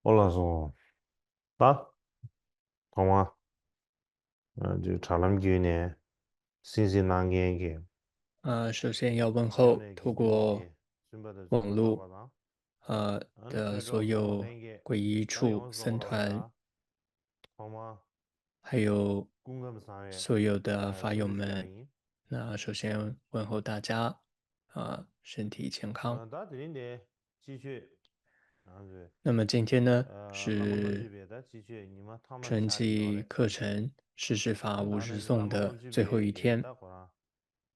Olá, João. Tá? Como就查了几年，新西兰嘅，首先要问就候透那几年过的，准备的网络中卡巴达，的最早红所有灯嘅，皈依处、打用中僧团，卡巴好吗？还有公个三月，所有的法友是不是需要们。赢？那首先问候大家，身体健康。打这里的继续，然后是那么今天呢那么多这是边的继续，你们他们春下地到季嘞，课程世事法五十那么多颂的最后这边一天。也的话，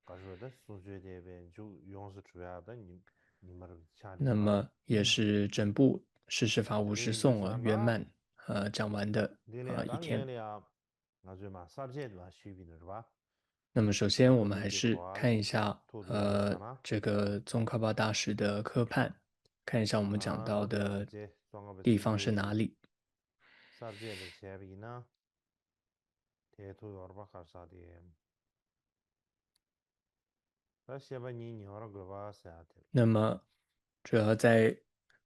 告诉我的数学这边就用是主要的，你们这个下地到嘞。那么也是整部世事法五十零的颂圆三大，满讲完的一零两当天。年的那就嘛，啥子对吧？水平的是吧？那么首先我们都还是得拖看一下拖的啥呢？这个宗喀巴大师的科判，看一下我们讲到那就嘛，的这装个不地方是解决，哪里。啥子的前边呢？贴图多少把卡啥的，那先把你好了个把啥的，那么主要在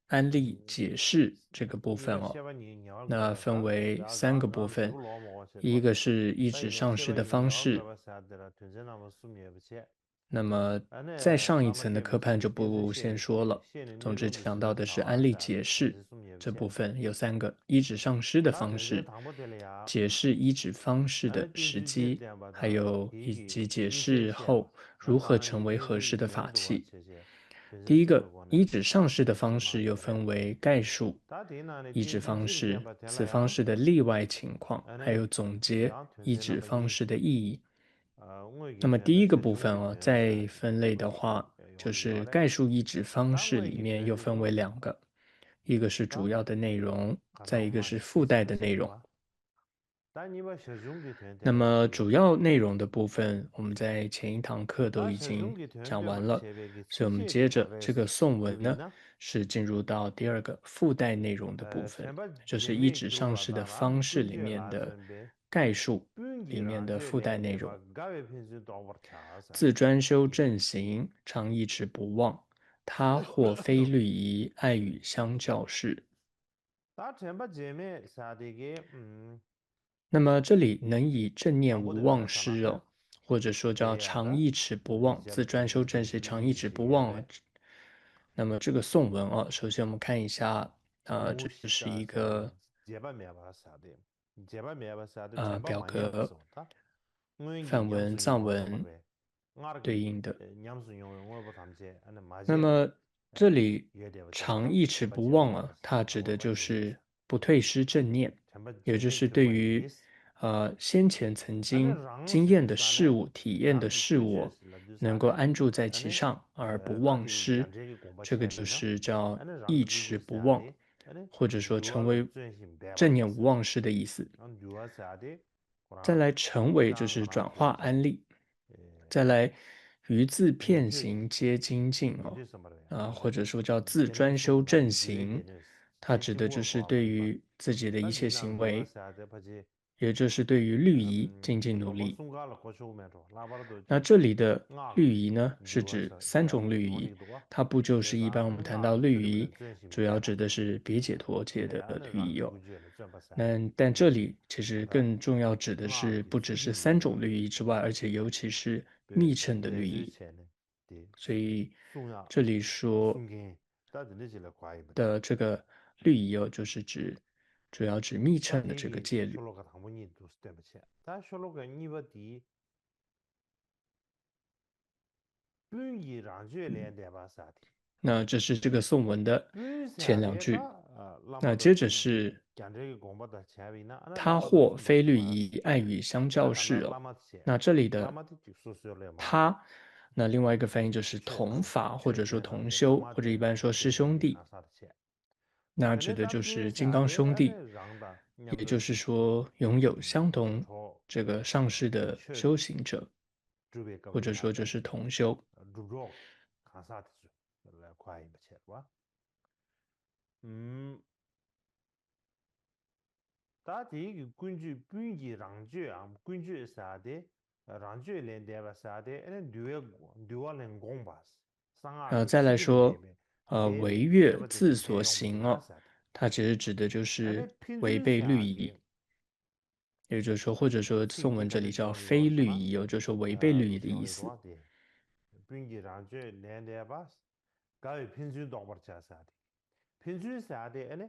案例解释这个部分哦，你们先把你好了个那把啥，分为三个部让分，都老毛去一吧。个是依止但是先把上师的你好了个方式。把啥的了，真正那么数也不起。那么再那上一那么层的科判点不起，就不变成写先说了。写的内总之容就是讲到的是案例啥噻，解释但是数也不这起。部分有三个：依止上师的他真正方式，谈不得了呀。解释依止方式的俺那点时数这机，两把还它有以给及解一些释钱嘛，后那如何当然一成为点数一合适的千多啊，法器。谢谢。平时第一个，听不过呢，依止上师的方这嘛式又得了。分为概述、他点那的依止点数方式、几的两把天了此方呀。式的例外情况，俺那还有总结让屯子那依止么严，方式的意义。我给那么第一个全都师部分啊，兄弟们噻，在分类不的话，就用得着嘞。是概述意志方但我式里给面又分为全是说，两个，一个是主当要的内容，再一个看到嘛，你必是附带须得的内容。写的吧。但你把小兄弟团那团把么主前边，要内容的部分，我们在前一堂课都把已经小兄弟团团把讲完了，前边给所以我们出去接大概是着这个颂文呢，几位呢？是进入到第二个附带内容的部分，全把就是依前面止上师的就了的，那方式里根据面的那准备，概述本地里面上就的附带内容。连对吧？各位平时到我跳噻，自专修一般。正行，常一直不忘。他或非律仪，爱与相较是。他全把前面啥的给那么这里能以正念当不得了无忘啥呢？哎，失哦，或者说叫对呀的，常一持不忘，你这不自专修正是真是常一持理解不忘啊。呗？那么这个颂文啊，首先我们看一下，无这是锡的啥的，一个这把面包啥的，这把面包啥的，全把表嘛娘不格是他，我给梵文、娘是用藏文我他们呗，俺那个对应的。娘是用我不他们去，俺那马姐的，那么这哎，里也得不起常吧？一持不把这把忘啊，面包啥的，它指的我把这个就是不退失正念，全把也就是前面就过意对于思。先前曾俺那经让是经验的的啥呢？事物、体验的让的规矩事物，是那就啥能够呢？安住在俺那其上而不他忘失，得讲这个公布这个前面呢，就是叫俺那让一的规矩持不忘，啥的？俺那或者说就要个成为专心白吧正的啥的，念无忘失的意思。俺就要啥的，不再然来成为就讲个是转那就化安利，呃再来于字明确片行皆精进一哦，堆什么的呀，对不对？或者说叫自天天专修说他正行，就觉得点点它指的就先进我是对话对吧？于自己的一切但你那行为，就要啥的把这也就是对于律仪精进努把我力。送嘎了过去我们着，哪把都那就这里的俺了，律仪呢，是你就要指三是要种律仪，用的多。它不就这啥？是一般我们谈到俺了律仪，绝对不能专心主要白吧？指的是别解脱对不对？戒的俺那让律仪哦。的规矩了，转把啥的，但这里其实对吧？更重要指的俺了是，给出不只是去律仪，三种律仪之外，而且尤其是对，密乘的在律仪。之前呢，对，所以送呀这里说送给，到这里去了快一不的。的这个律仪哦，就是指主要指密乘的这个大体给戒律。学了个汤姆尼都是对不起，但学了个你不的，本意让决连带把啥的，那这是这个颂文的本前身的个两句。那么多那接着是讲这个公布的前面呢，那那他么多或非送的是嘛？律仪，爱与相那看到较是哦。那么些，那这里那的么的就说是了嘛的，他，那另外一个翻译就是确同法，或者说确权上同修，的那么或者一般说的师对对对，兄弟。那啥的钱，那指的那咱就是金刚本啥的，俺那兄弟，让的，你们都也就是说拥有相同不错，这个上师的确修行者，周边各或位啥的，者说就是同修。入着看啥的就来快一不去，是吧？嗯。它第一个根据本地让决啊，根据啥的，让决连带吧啥的，那六个人工吧是，上二的再来七个的这说，边，违这这越自不这就这所样不的行哦，嘛啥的，它其实指的就 아니 是违背律 핀준사게 仪，也就是说，或者说宋文这里 틱틱하게 叫 지용이 非律 도와서나 仪，也就是说违背律仪的意 지용이 思。 도와대 빈기랑제 랜데바스 가위 핀준 동버차사데 핀준사데 아니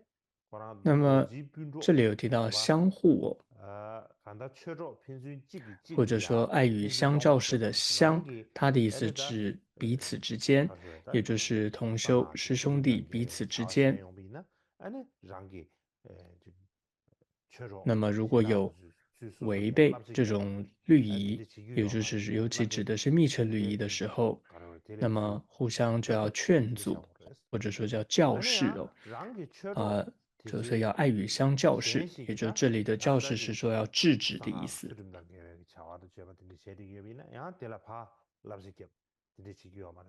거랑 那么 도지 빈조 这里有提到 봐 相互哦， 간다 쳐줘 핀준 찌기 或者说 찌기야 爱与 핀준 相较式 동버쳐 的相， 랑기 它的意思 에네다 指彼此之间， 가져다 也就是同修 상하게 师兄弟 수준단계 彼此之 자와시네 间。 용비나 아니 랑기 쳐줘 那么如果 신나도 有 违 주소소게 背这 랍시게 种律仪， 딘데 지기요 也就 말아 是尤其 랑기 指的是密乘律仪 딘데 的时 딘데 候， 가로 那 텔레지 么互相就要劝 딘데 阻， 샤워레스 或者说叫教示 아니야 哦， 랑기 쳐줘 就是要 디지 爱与相教示，也就 센식이다 这里的教示 나다지 是说要制止的意 상하 思。 수준단계 자와도 제가 딘데 셰디기요비나 야 텔라파 랍시게 딘데 지기요 말아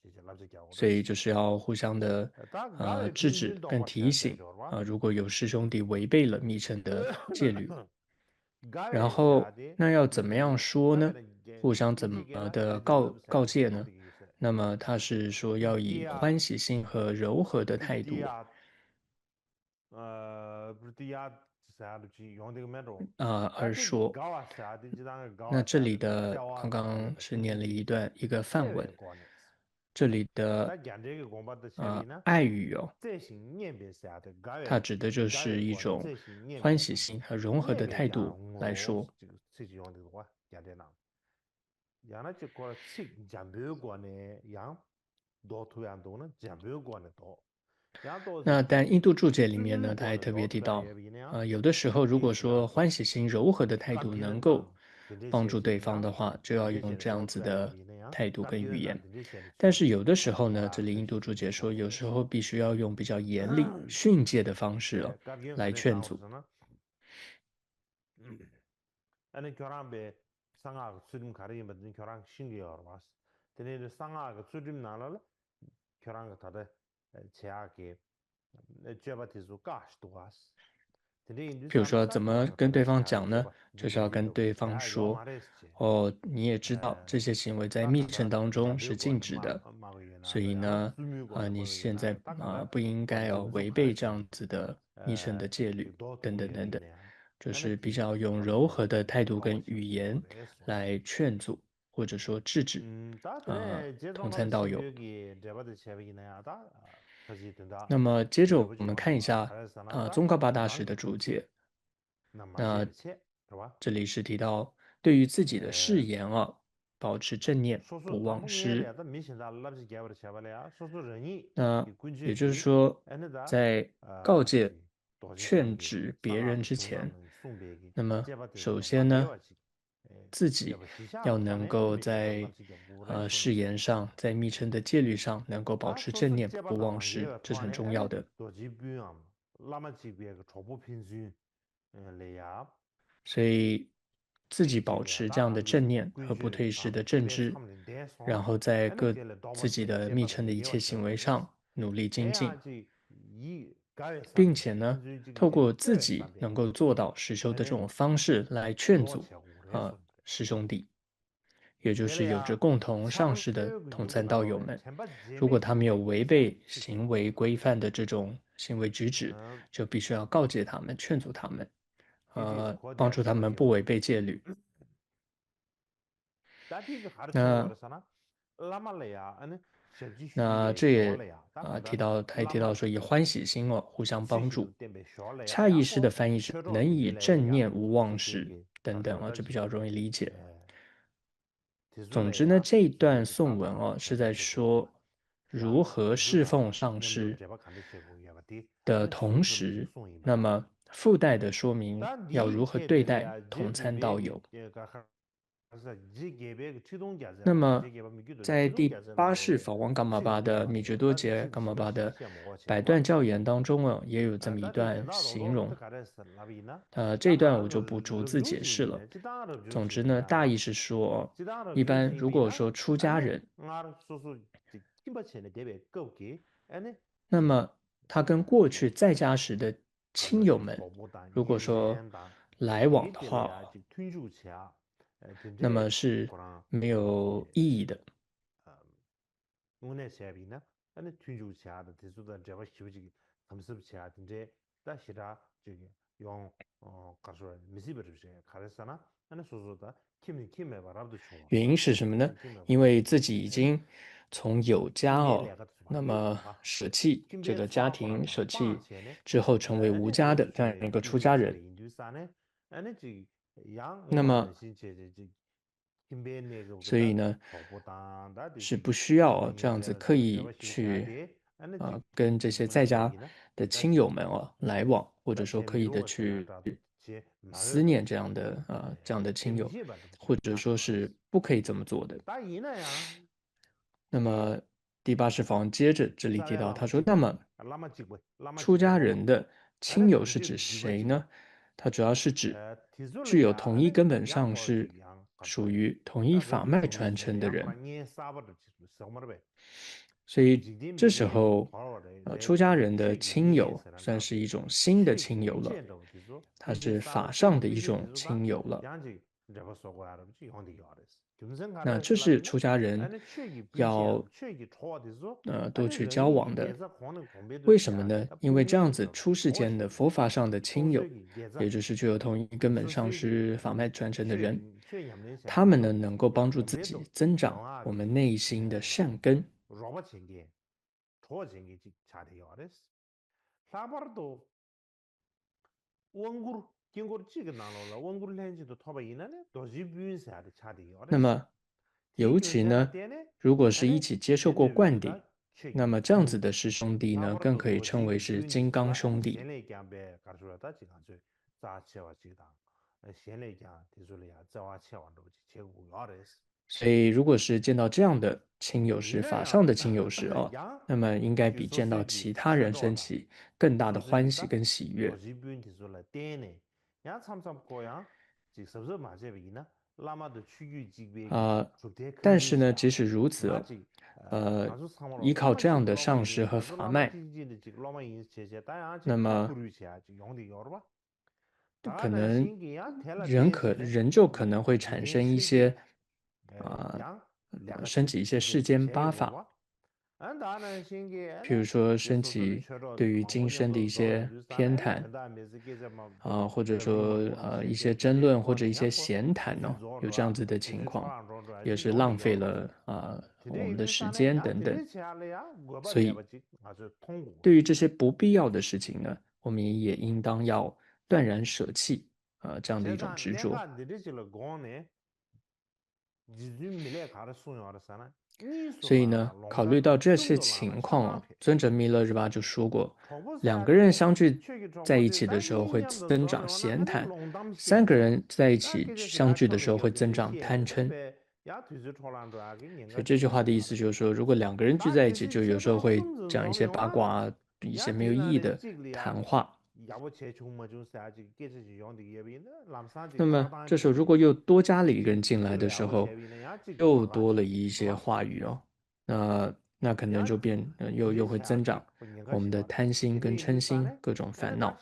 이제 랍시게 所 하고레스 以就是要互相的다 가위 制止 핀준 跟 동버 提 쳤어 醒 저와 如果有师兄弟违背了密乘的戒律， 然 가위 后 사데 那要怎么样说呢？ 가위 互相怎么 이티게라 的 디딜럽 告 사데 诫呢？ 지용되기 있어 那么他是说要以 디야 欢喜心和柔和的态度 디야 디야 사르지 용되게 매로 而 다티 说。 가와 사데 지당 那 가와 这里 사데 的 샤와 刚刚是念了一个范 제외 文， 권에 这里的 다 간데게 공부도 셰비나 爱语哦， 제신念别 사데 它 가위 指的就 가위 是一 권에 种 제신 念别欢喜心和融合的 念别 态 야 度来 응으로 说。 지금 세지 용되고 와 간데나 야나치 거라 칙 잠베 권에 양 도투ян도는 잠베 권에 도 야도지 那但印度注解里面呢， 수준 他还 권에 特别提 도투다 到， 예비냐 有的时候如果说 디지가 欢喜心柔和的态度能够 간티는 帮助对 딘데셰지 方 양 的话，就要用 딘데셰네 这样子 도투야 的 예비냐 态度跟语 간티는 言。 딘데셰네 但是 셰지 有的时候呢， 这 도라 里印度 세지 注解说， 有时 공부레스 候必须要用比较严厉训诫的方式哦， 가게 来 그래 劝阻。 상황에서는 아니 교란배 상하 수림 가리기 받은 교란 신기어 왔어. 근데 상하가 수림 나라를 교란가 다들 제하게 제바티즈 가스도 왔어. 근데 인도 比如说，怎 사람다 么 교란가 跟 다들 对方 제하게 讲呢？ 제바 就是要跟 디디도 对方 제하 요 说， 말했지. 你也知道这些行为在密乘 딱가다 当中是 잠배 禁 거는 止的， 所 막이나 以 야나 呢， 수미고는 你现 막이나 在 딱가다 不应该 도지 违背这 부족하지. 样子的密乘的戒律， 等等等等， 도투예비네. 就是比较用柔和的态度跟语言来劝阻，或者说制止 다 그래. 同 제정말 参道友。 신규기 레바드 셰비기나 다 다시 된다. 那么接着我 레버지 们 원도 看一下 가르사나다. 宗喀巴大师的 랑기 注解。 나 那 마셰비체. 是吧? 这里是提到对于自己的誓言保持正念， 소소 不忘失。 담ung에래다 미신다 랍지 개버 셰발이야. 소소人이 那 이 也就是 군주기 说， 에네다 在告诫、 지 도지 劝 지역이 止别人 상하의 之前， 중앙은 숭배기 那么 제바티도 首先呢， 막개와지. 自己 제바 시샤 要能 로사네 够 미신다 在 랍지 개부레 誓言上，在密乘的戒律上能够保 다 持 소소 正念，不 제바다 忘失， 망개가 这是很 토안에 重 에네 要的。 도지 뷰암 라마지비의 그 초보 핀수 레야 所以自己保持这样的 다 正念和不 군주 退失的 당 正 대 知， 3년 대 然 소나 后在 에네 各 텔레 自己 도마체 的密 제바다 乘的一 개와 切行为上努力精进， 에야지 이 가에 并 사는 且呢， 핀수 透 지기 过自 제외 己 3배 能够做到实修的这 에네 种方式来劝阻 도체 오래서 师兄弟，也就是有着 텔레야 共同上师的 참교육은 同 요게 参道 바로 友们， 쳔바 如果 제메 他们有 기회기 违 샤 背行为规范的这种行为举止， 就必须要告诫他们、劝阻他们， 디디스 帮 거대한 助他们 제바기 不违背戒律。 다티그 가르쳐 那 버렸잖아 라말레야 아니 셰지 那 슈게 这也 쇼레야 他也提到说以欢喜心互相帮助。 때문에 쇼레야 恰意识的 야고 翻译是 쳐줘 能以 이래야 正念无忘失 지게게 等等这比较容易理解。 总之呢， 디술레야 这一段 지게게 颂文 상하 是在 쳔바치고 说如何侍奉 디술라 上 냠도 师 제바 간데치고 야바티 的 아니 同 수술을 时， 송이바 那么附带的说明 要 단디 如何对待 체들이야 同参道友。 그래서 지게베 치동자자 那么 지게바 미기도 在第 치동자자 八世法王噶玛巴的米觉多杰噶玛巴的百段教言当中也有这么一段形容。这一段我就不逐字解释了。总之呢，大意是说，一般如果说出家人，那么他跟过去在家时的亲友们，如果说来往的话，那么是没有意义的。 문에 세비나 아니 튠주샤다 대수다 제가 쉬우지 점습 제한테 다시라 저기 용 가서 미시버지 가르사나 나는 소소다 김에 바랍도 좋아原因是什么呢？김에因为바랍도自己已经从有家哦，김에那 좀么봐舍弃这김에个家庭，舍弃빵체네之后成为无家的这样一个出家人。인도산에 아니 지那么，김에 내가 所以呢，是不需要这样子刻意去跟这些在家的亲友们来往，或者说刻意的去思念这样的亲友，或者说是不可以这么做的。那么第80房接着这里提到，他说：“那么出家人的亲友是指谁呢？它主要是指具有同一根本上是属于同一法脉传承的人。所以这时候，出家人的亲友算是一种新的亲友了，它是法上的一种亲友了。那这是出家人要多去交往的。为什么呢？因为这样子出世间的佛法上的亲友，也就是具有同一根本上师法脉传承的人，他们呢能够帮助自己增长我们内心的善根。那么，尤其呢，如果是一起接受过灌顶，那么这样子的师兄弟呢，更可以称为是金刚兄弟。所以，如果是见到这样的亲友时，法上的亲友时那么应该比见到其他人升起更大的欢喜跟喜悦。但是呢，即使如此依靠这样的上师和法脉，那么可能人就可能会产生一些升起一些世间八法，譬如说升起对于今生的一些偏袒或者说一些争论或者一些闲谈有这样子的情况，也是浪费了我们的时间等等。所以对于这些不必要的事情呢，我们也应当要断然舍弃这样的一种执着。所以呢，考虑到这些情况尊者密勒日巴就说过，两个人相聚在一起的时候会增长闲谈，三个人在一起相聚的时候会增长贪嗔。所以这句话的意思就是说，如果两个人聚在一起，就有时候会讲一些八卦一些没有意义的谈话。那么这时候如果又多加了一个人进来的时候，又多了一些话语那可能就又会增长我们的贪心跟嗔心各种烦恼。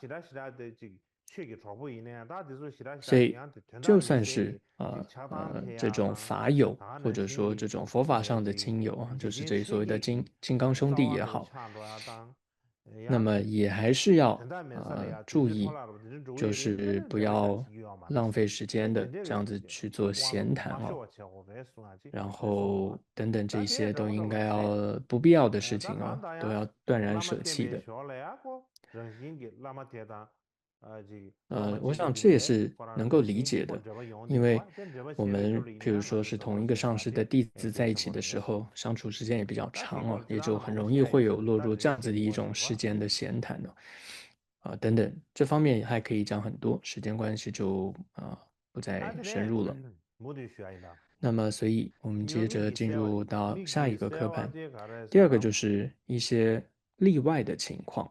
所以就算是这种法友，或者说这种佛法上的亲友就是这所谓的金刚兄弟也好，那么也还是要注意，就是不要浪费时间的这样子去做闲谈然后等等这些都应该要不必要的事情都要断然舍弃的。我想这也是能够理解的，因为我们譬如说是同一个上师的弟子在一起的时候，相处时间也比较长也就很容易会有落入这样子的一种世间的闲谈等等，这方面还可以讲很多，时间关系就不再深入了。那么，所以我们接着进入到下一个课盘，第二个就是一些例外的情况。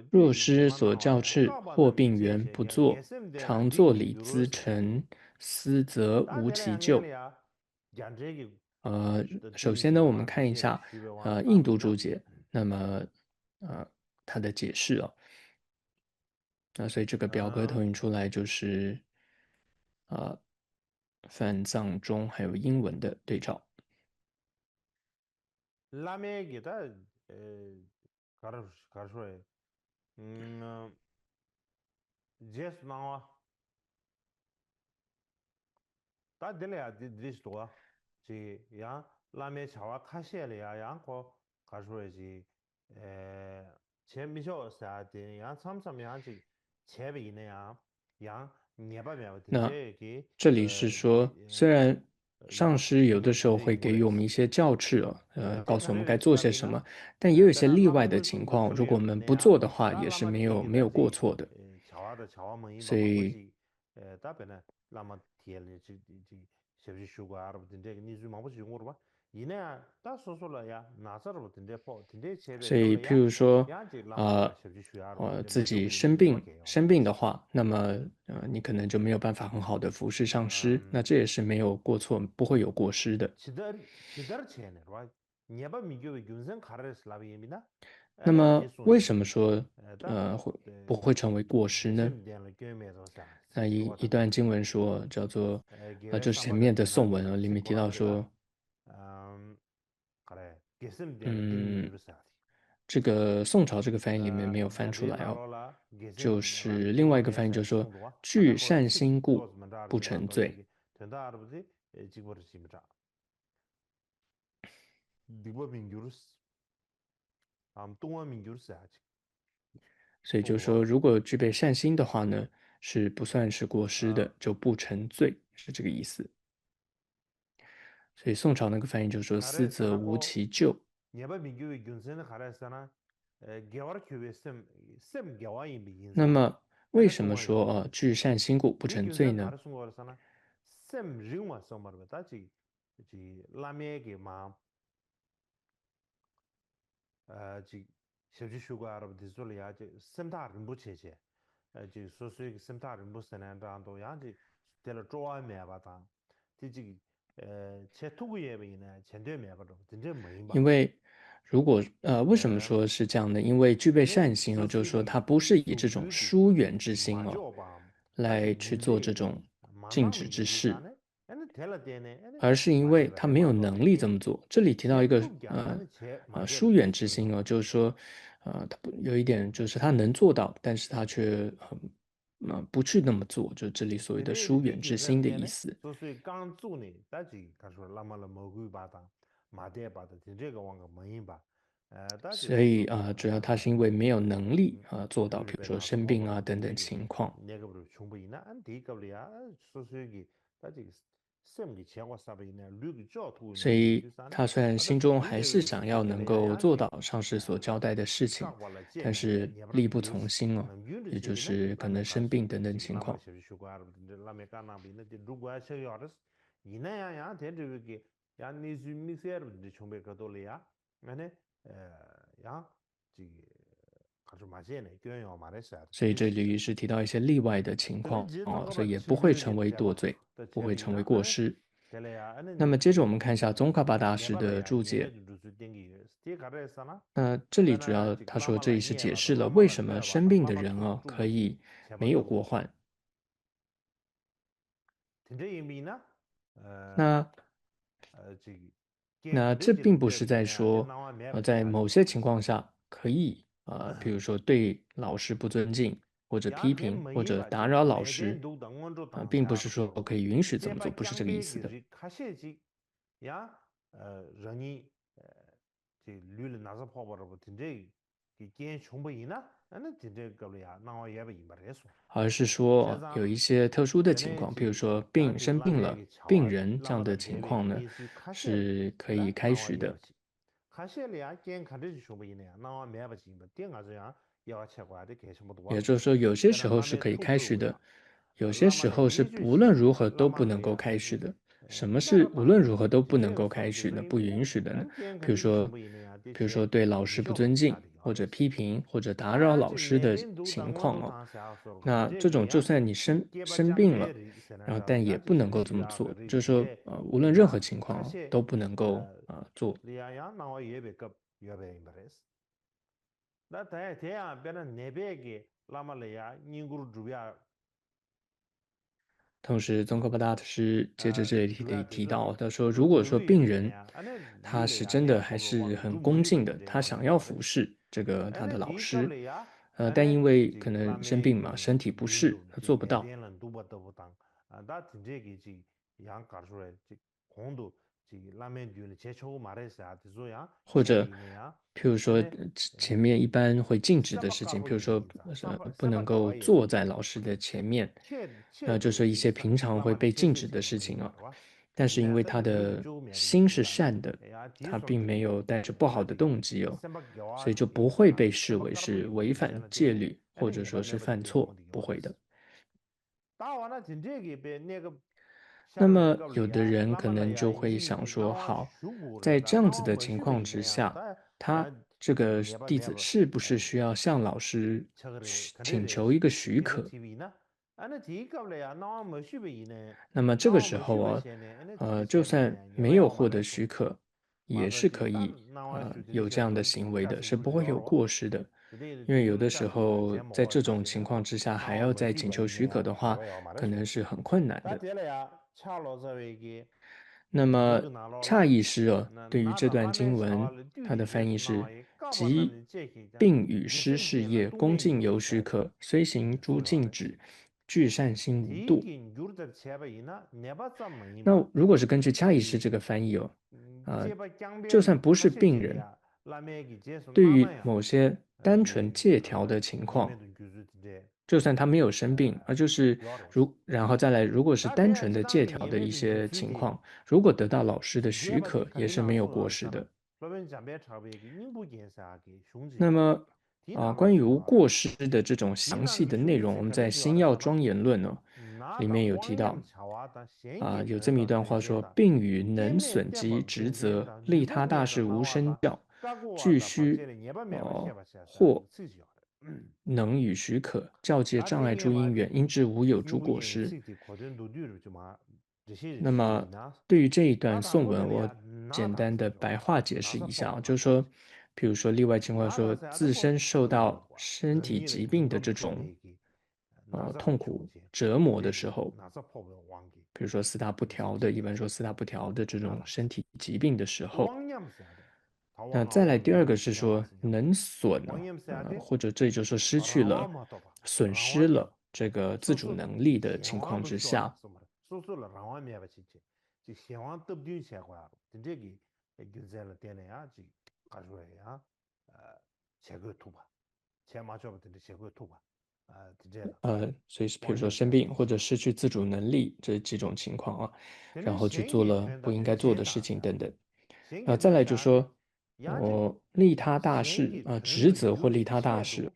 若师所教敕，或病缘不作，常作礼资陈，思则无其咎。首先呢，我们看一下印度注解，那么它的解释所以这个表格投影出来就是梵藏中还有英文的对照。 라메기다 가르쇼에 음 제스 나와 다 들려야 디스도가 지야 라메 차와 카시엘이야 양고 가르쇼에지 에 제미쇼 사데 야 삼삼이 한지 제베이네야 양 네바메 那 딘데기 这里是说，虽然上师有的时候会给予我们一些教敕告诉我们该做些什么，但也有一些例外的情况，如果我们不做的话，也是没有过错的。차와다 차와멍이 所以， 망고지 답변에 라마 티엘리 지 셔지 슈가 알아보던데 니즈 망고지 용어로 봐 이내 다 소소라야 나서로 던데 포 던데 제베 所以，譬 돌려야 如说，야지 라마가 呃，셔지 슈야 알아보던데 自 메도 己 우리 生 니즈마 病 개요 生病的话，那么你可能就没有办法很好的服侍上师，那这也是没有过错，不会有过失的。 지더 체네 와 니바 미교의 균선 가르스 라비입니다 那 에네 么，为 니손 什么说다不会成为过失呢？ 게셈 된을 게임에서 사 那一段经文说，叫做就是前面的颂文啊，里面提到说， 그래 게셈 된을 딩유를 사 这个宋朝这个翻译里面没有翻出来哦，就是另外一个翻译就是说，具善心故不成罪。 된다 알아보지 지버르시미자 디버 민규르스 동아 민규르스 아직 所以就是说，如果具备善心的话呢，是不算是过失的，就不成罪，是这个意思。所以宋朝那个翻译就是说，思则无其咎。 예바 민규의 균선을 가라서나 개월 교회 쌤 개와이 미인사 那么为什么说具善心故不成罪呢？ 가르친 거라서나 쌤 링와 써마르다 지 라메게 마 지 셔지슈가 알아보디 솔이야 지 쌤다 림부체제 지 소수의 쌤다 림부스난다도 야지 텔 조아메바다 디지 제투구예베이네 전되메바도 진짜 뭐인바 因为如果为什么说是这样呢？因为具备善心啊，就是说他不是以这种疏远之心哦，来去做这种禁止之事，而是因为他没有能力这么做。这里提到一个疏远之心哦，就是说他有一点就是他能做到，但是他却不去那么做，就这里所谓的疏远之心的意思。所以刚做呢，大家他说那么了蘑菇巴达、马迭巴的，这个往个门音吧。所以主要他是因为没有能力做到，比如说生病啊等等情况。所以他虽然心中还是想要能够做到上师所交代的事情，但是力不从心哦，也就是可能生病等等情况。所以这里是提到一些例外的情况所以也不会成为堕罪，不会成为过失。那么接着我们看一下宗喀巴大师的注解。那这里主要他说这里是解释了为什么生病的人可以没有过患。那这并不是在说在某些情况下可以比如说对老师不尊敬，或者批评，或者打扰老师并不是说可以允许这么做，不是这个意思的。而是说有一些特殊的情况，比如说生病了，病人这样的情况呢，是可以开许的。也就是说，有些时候是可以开许的，有些时候是无论如何都不能够开许的。什么是无论如何都不能够开许呢？不允许的呢？比如说对老师不尊敬，或者批评，或者打扰老师的情况那这种就算你生病了，然后但也不能够这么做。就是说无论任何情况都不能够做。나 대야 배는 네베게 라말레야 닝구르 주비아 同时，宗喀巴大师接着这里提到，他说，如果说病人他是真的还是很恭敬的，他想要服侍这个他的老师，但因为可能生病嘛，身体不适，他做不到。或者，譬如说前面一般会禁止的事情，譬如说不能够坐在老师的前面，就是一些平常会被禁止的事情啊。但是因为他的心是善的，他并没有带着不好的动机哦，所以就不会被视为是违反戒律，或者说是犯错，不会的。那么有的人可能就会想说，好，在这样子的情况之下，他这个弟子是不是需要向老师请求一个许可？那么这个时候啊，就算没有获得许可，也是可以有这样的行为的，是不会有过失的。因为有的时候在这种情况之下，还要再请求许可的话，可能是很困难的。那么诧异师对于这段经文，它的翻译是：即并与师事业，恭敬有许可，虽行诸禁止，具善心无度。那如果是根据恰意师这个翻译就算不是病人，对于某些单纯借条的情况，就算他没有生病，就是然后再来，如果是单纯的借条的一些情况，如果得到老师的许可，也是没有过失的。那么关于无过失的这种详细的内容，我们在《星耀庄严论》里面有提到有这么一段话说：病与能损及职责，利他大事无身教，俱须或能与许可，教界障碍诸因缘，因之无有诸过失。那么对于这一段颂文，我简单的白话解释一下就是说，比如说例外情况说，自身受到身体疾病的这种痛苦折磨的时候，比如说四大不调的，一般说四大不调的这种身体疾病的时候，那再来第二个是说能损或者这就是说失去了、损失了这个自主能力的情况之下。所以是比如说生病或者失去自主能力这几种情况然后去做了不应该做的事情等等。再来就说利他大事职责或利他大事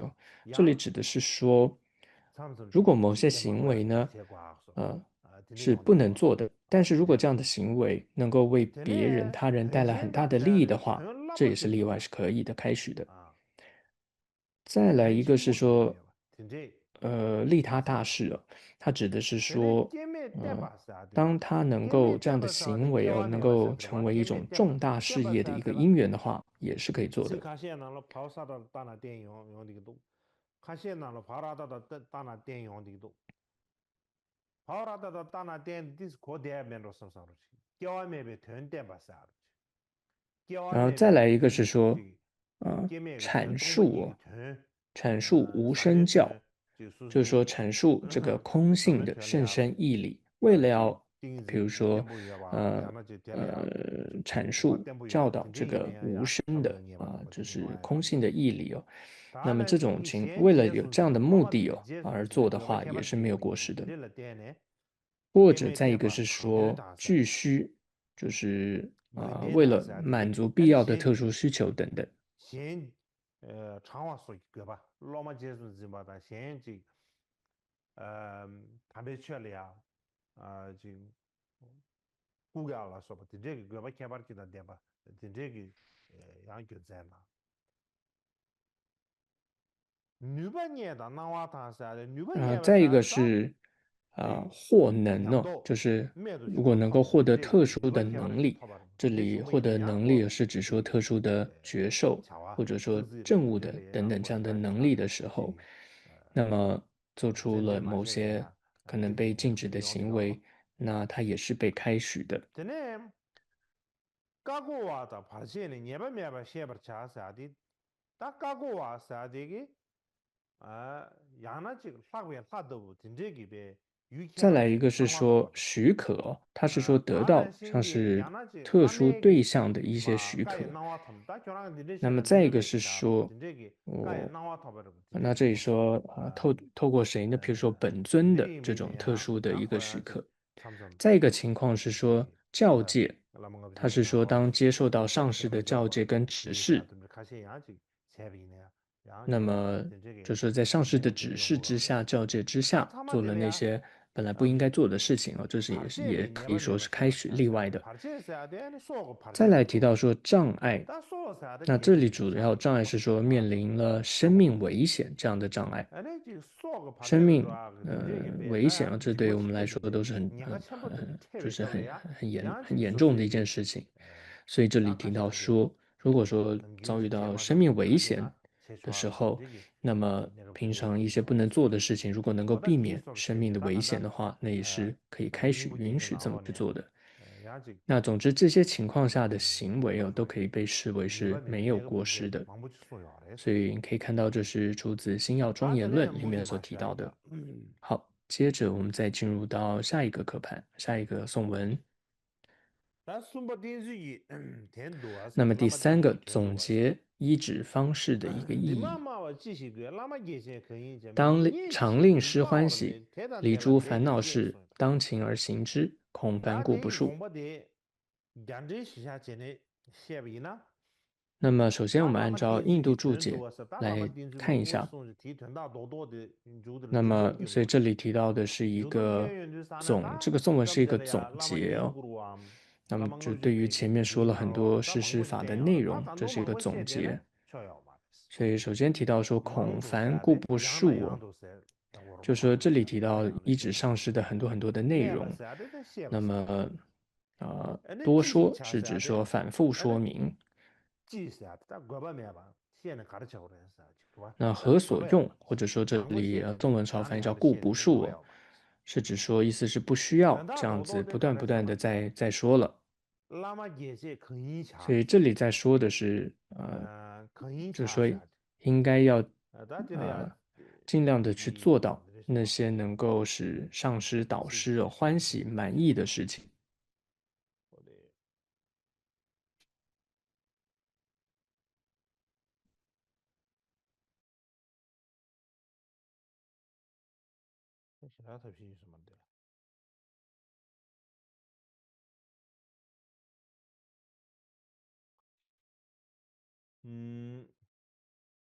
这里指的是说，如果某些行为呢，是不能做的，但是如果这样的行为能够为别人、他人带来很大的利益的话，这也是例外，是可以的，开许的。再来一个是说，利他大事它指的是说，当他能够这样的行为能够成为一种重大事业的一个因缘的话，也是可以做的。然后再来一个是说，阐述无生教，就是说阐述这个空性的甚深义理，为了要，比如说，阐述教导这个无生的就是空性的义理那么这种为了有这样的目的而做的话，也是没有过失的。或者再一个是说，具需，就是为了满足必要的特殊需求等等。再一个是获能就是如果能够获得特殊的能力，这里获得能力是指说特殊的觉受，或者说政务的等等这样的能力的时候，那么做出了某些可能被禁止的行为，那它也是被开许的。 되네. 까고 와다 발시에는 예바 메바 셰버 차사디 딱 까고 와사디기 아 야나지 사고야 사도 진짜기 배再来 유케바지 一个是 상황 说 타버도 许可哦，它是说得 가나 到，像 신기 是 야나지 特殊对 남에기 象的一些 마 许 까에 可。 나와 탐다 교랑 那么 디레시라 再一个 민주레 是 시다도 说， 진짜기 까에 我 나와 타버도 那 진짜기 这里 고소 说透过谁呢？比如说本尊的 미리 这种特 미리야 殊的一个许 양코야 可。 참선 再一个情况是说教 아 戒， 라뭔가 它是说当接受到上师的教戒跟指示， 那么就是在上师的指示之下、教戒之下，做了那些本来不应该做的事情这是也可以说是开许例外的。再来提到说障碍，那这里主要障碍是说面临了生命危险这样的障碍。生命危险这对我们来说都是就是很严重的一件事情。所以这里提到说，如果说遭遇到生命危险的时候，那么平常一些不能做的事情，如果能够避免生命的危险的话，那也是可以开许允许这么去做的。那总之这些情况下的行为都可以被视为是没有过失的。所以你可以看到这是出自《星耀庄严论》里面所提到的。好，接着我们再进入到下一个课盘，下一个颂文。那么第三个总结医治方式的一个意义，当常令师欢喜，离诸烦恼事，当勤而行之，恐凡故不数。那么首先我们按照印度注解来看一下。那么所以这里提到的是一个这个颂文是一个总结那么就对于前面说了很多事实法的内容，这是一个总结。所以首先提到说恐凡故不数就说这里提到医治上师的很多的内容。那么多说是指说反复说明。那何所用，或者说这里中文朝翻译叫故不数是指说意思是不需要这样子不断的在说了。所以这里在说的是就是说应该要尽量的去做到那些能够使上师导师欢喜满意的事情。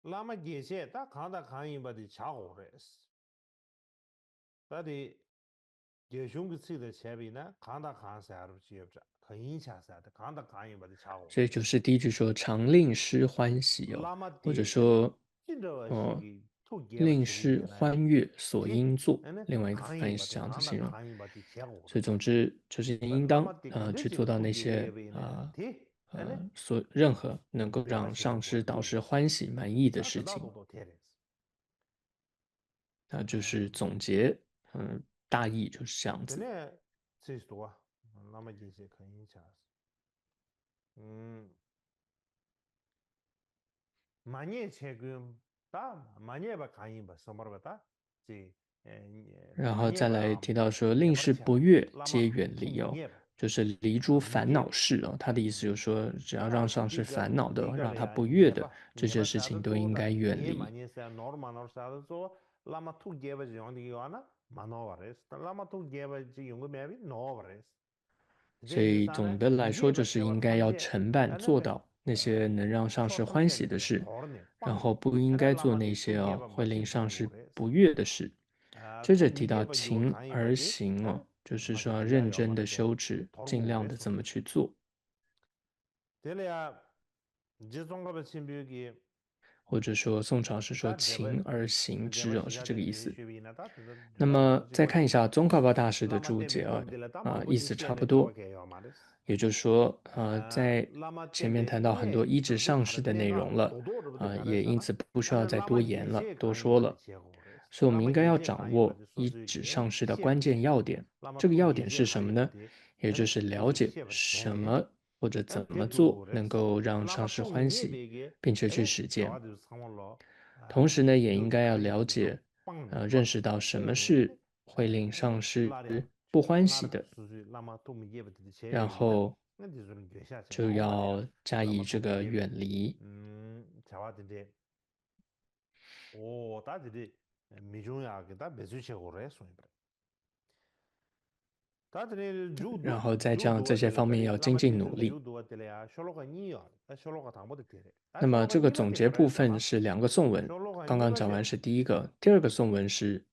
라마 게세 다 가다 가인 바디 차고레스 다디 게숑기 쓰的 쳬비나 가다 간사르 지역자可影响的 가다 가인 바디 차고 所以就是第一句说常令师欢喜或者说令师欢悦所应做，另外一个翻译是这样子形容。所以总之就是应当去做到那些任何能够让上师导师欢喜满意的事情。那就是总结大意就是这样子。然后再来提到说令事不悦皆远离就是离诸烦恼事他的意思就是说只要让上师烦恼的让他不悦的这些事情都应该远离。所以总的来说就是应该要承办做到那些能让上师欢喜的事，然后不应该做那些会令上师不悦的事。接着提到勤而行就是说认真的修持，尽量的这么去做。或者说宋朝是说勤而行之是这个意思。那么再看一下宗喀巴大师的注解意思差不多。也就是说在前面谈到很多医治上师的内容了也因此不需要再多言了多说了。所以我们应该要掌握依止上师的关键要点。这个要点是什么呢？也就是了解什么或者怎么做能够让上师欢喜，并且去实践。同时呢，也应该要了解，认识到什么是会令上师不欢喜的，然后就要加以这个远离。然后在这些方面要精进努力。那么这个总结部分是2个颂文，刚刚讲完是第一个，第2个颂文是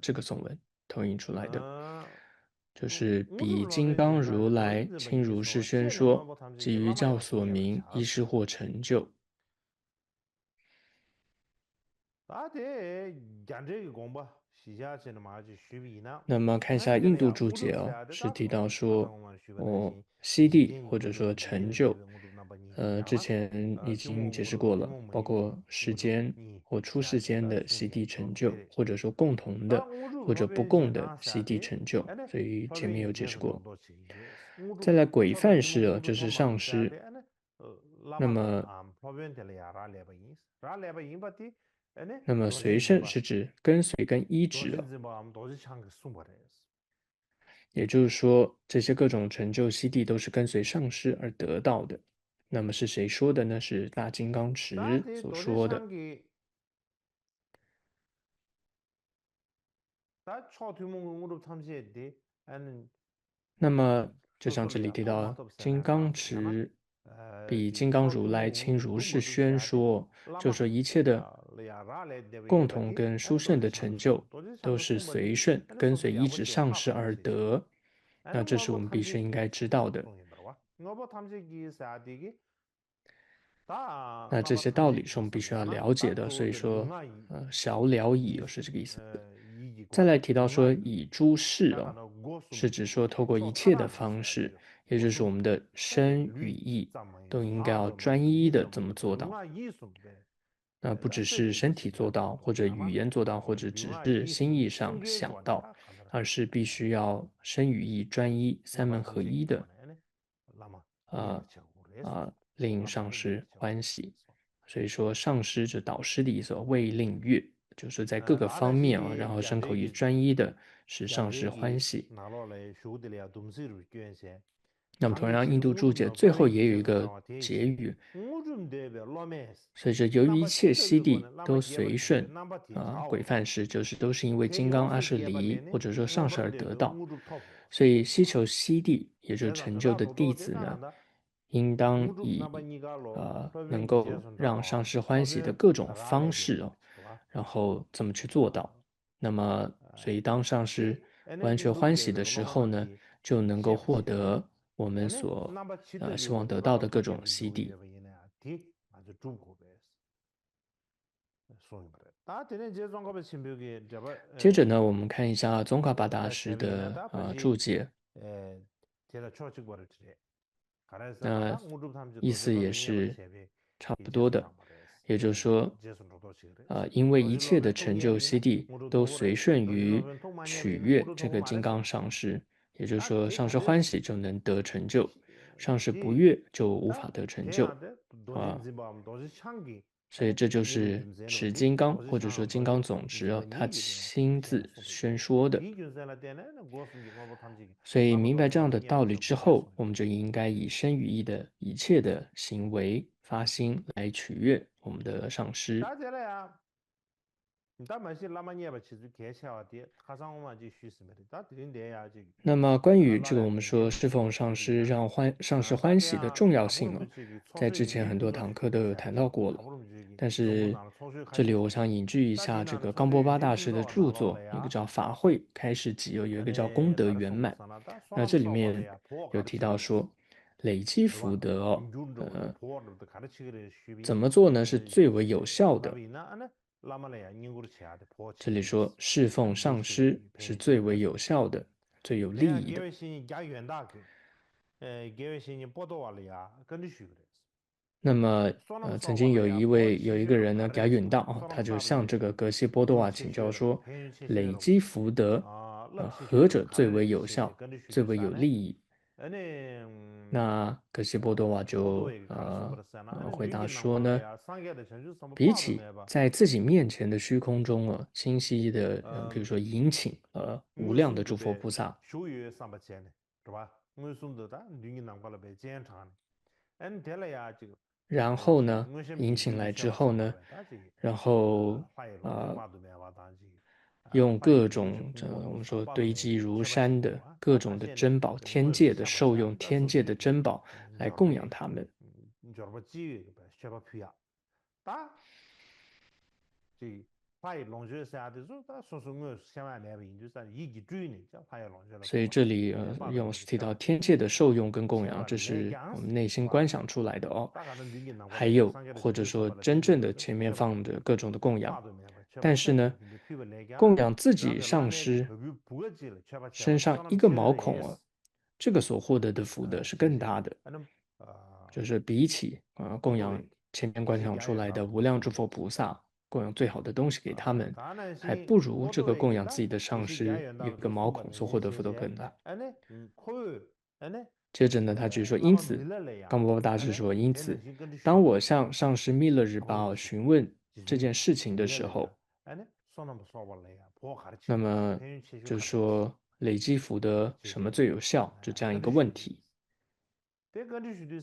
这个颂文投影出来的，就是彼金刚如来亲如是宣说，即于教所明，依是获成就。那么看一下印度注解是提到说，悉地或者说成就，之前已经解释过了，包括世间或出世间的悉地成就，或者说共同的或者不共的悉地成就，所以前面有解释过。再来轨范式这是上师，那么随顺是指跟随跟依止也就是说，这些各种成就悉地都是跟随上师而得到的。那么是谁说的呢？是大金刚持所说的。那么就像这里提到，金刚持比金刚如来亲如是宣说，就说一切的共同跟殊胜的成就，都是随顺跟随依止上师而得。那这是我们必须应该知道的。那这些道理是我们必须要了解的，所以说，小了矣是这个意思。再来提到说以诸事是指说透过一切的方式，也就是我们的身语意都应该要专一的这么做到。那不只是身体做到，或者语言做到，或者只是心意上想到，而是必须要身语意专一、3门合一的，令上师欢喜。所以说，上师指导师的意思，为令悦，就是在各个方面然后身口意专一的使上师欢喜。那么同样，印度注解最后也有一个结语，所以说由于一切悉地都随顺轨范式，就是都是因为金刚阿舍离或者说上师而得到，所以希求悉地，也就是成就的弟子呢，应当以能够让上师欢喜的各种方式然后怎么去做到。那么，所以当上师完全欢喜的时候呢，就能够获得我们所希望得到的各种悉地。接着呢，我们看一下宗喀巴大师的注解。那意思也是差不多的，也就是说，因为一切的成就悉地都随顺于取悦这个金刚上师，也就是说，上师欢喜就能得成就，上师不悦就无法得成就所以这就是持金刚或者说金刚总持他亲自宣说的。所以明白这样的道理之后，我们就应该以身语意的一切的行为发心来取悦我们的上师。那么关于这个，我们说侍奉上师让上师欢喜的重要性在之前很多堂课都有谈到过了。但是这里我想引据一下这个冈波巴大师的著作，一个叫《法会开示集》，有一个叫《功德圆满》。那这里面有提到说，累积福德怎么做呢？是最为有效的。这里说侍奉上师是最为有效的、最有利益的。那么，曾经有一个人呢给他允当啊，他就向这个格西波多瓦请教说，累积福德，何者最为有效，最为有利益？那格西波多瓦就回答说呢，比起在自己面前的虚空中清晰的，比如说迎请无量的诸佛菩萨。然后呢，引请来之后呢，然后用各种我们说堆积如山的各种的珍宝，天界的受用天界的珍宝来供养他们。所以这里提到天界的受用跟供养，这是我们内心观想出来的哦。还有或者说真正的前面放的各种的供养，但是呢，供养自己上师身上一个毛孔这个所获得的福德是更大的，就是比起供养前面观想出来的无量诸佛菩萨。供养最好的东西给他们，还不如这个供养自己的上师有一个毛孔所获得福德更大。接着呢，他就说，因此，冈波巴大师说，因此，当我向上师密勒日巴询问这件事情的时候，那么就说累积福德什么最有效，就这样一个问题。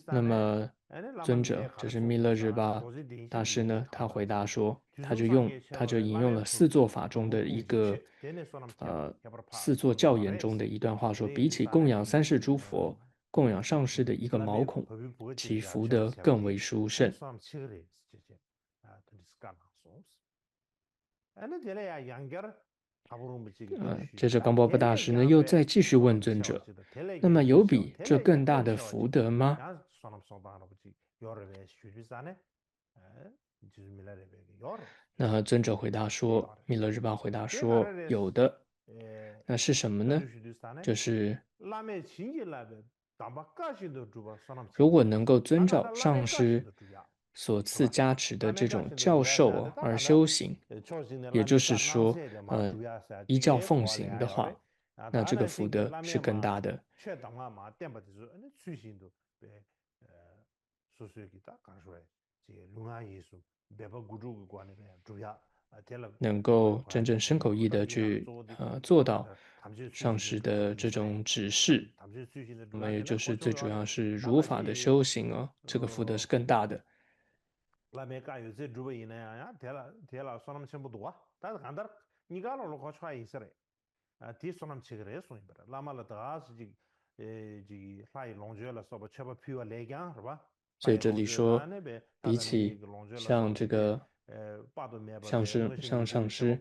那么尊者就是密勒日巴大师呢，他回答说，他就引用了四座法中的一个四座教言中的一段话说，比起供养三世诸佛，供养上师的一个毛孔，其福德更为殊胜。接着冈波巴大师呢又再继续问尊者，那么有比这更大的福德吗？那尊者回答说，密勒日巴回答说，有的。那是什么呢？就是如果能够遵照上师所赐加持的这种教授而修行，也就是说，依教奉行的话，那这个福德是更大的。能够真正身口意的去做到上师的这种指示，那么也就是最主要是如法的修行这个福德是更大的。所以这里说，比起像这个像上师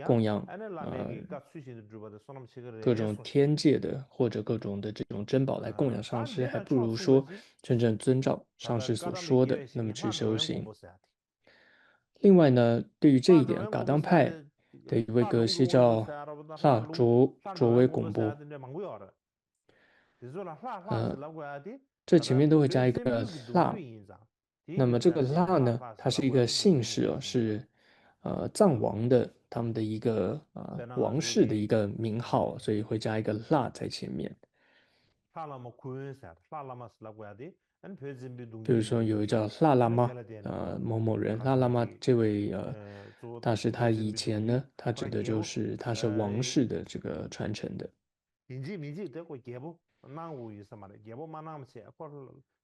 供养各种天界的或者各种的这种珍宝来供养上师，还不如说真正遵照上师所说的那么去修行。另外呢，对于这一点，噶当派的一位格西叫卓维贡波，这前面都会加一个辣。那么这个辣呢，它是一个姓氏是藏王的他们的一个王室的一个名号，所以会加一个辣在前面。比如说有一叫辣喇嘛某某人，辣喇嘛这位大师，他以前呢，他指的就是他是王室的这个传承的。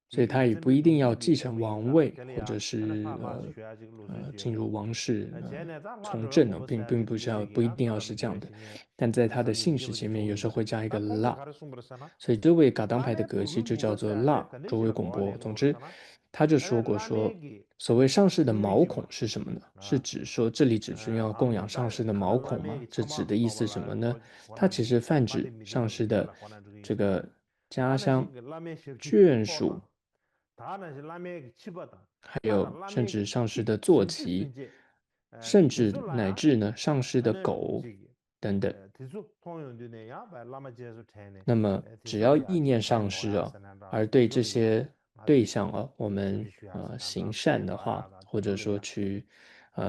所以他也不一定要继承王位，或者是进入王室从政并不一定要是这样的。但在他的姓氏前面，有时候会加一个拉，所以这位噶当派的格西就叫做拉卓维贡波。总之，他就说过说，所谓上师的毛孔是什么呢？是指说这里只是要供养上师的毛孔吗？这指的意思什么呢？它其实泛指上师的这个家乡、眷属。还有甚至上师的坐骑，甚至乃至呢上师的狗等等。那么只要意念上师而对这些对象我们行善的话，或者说去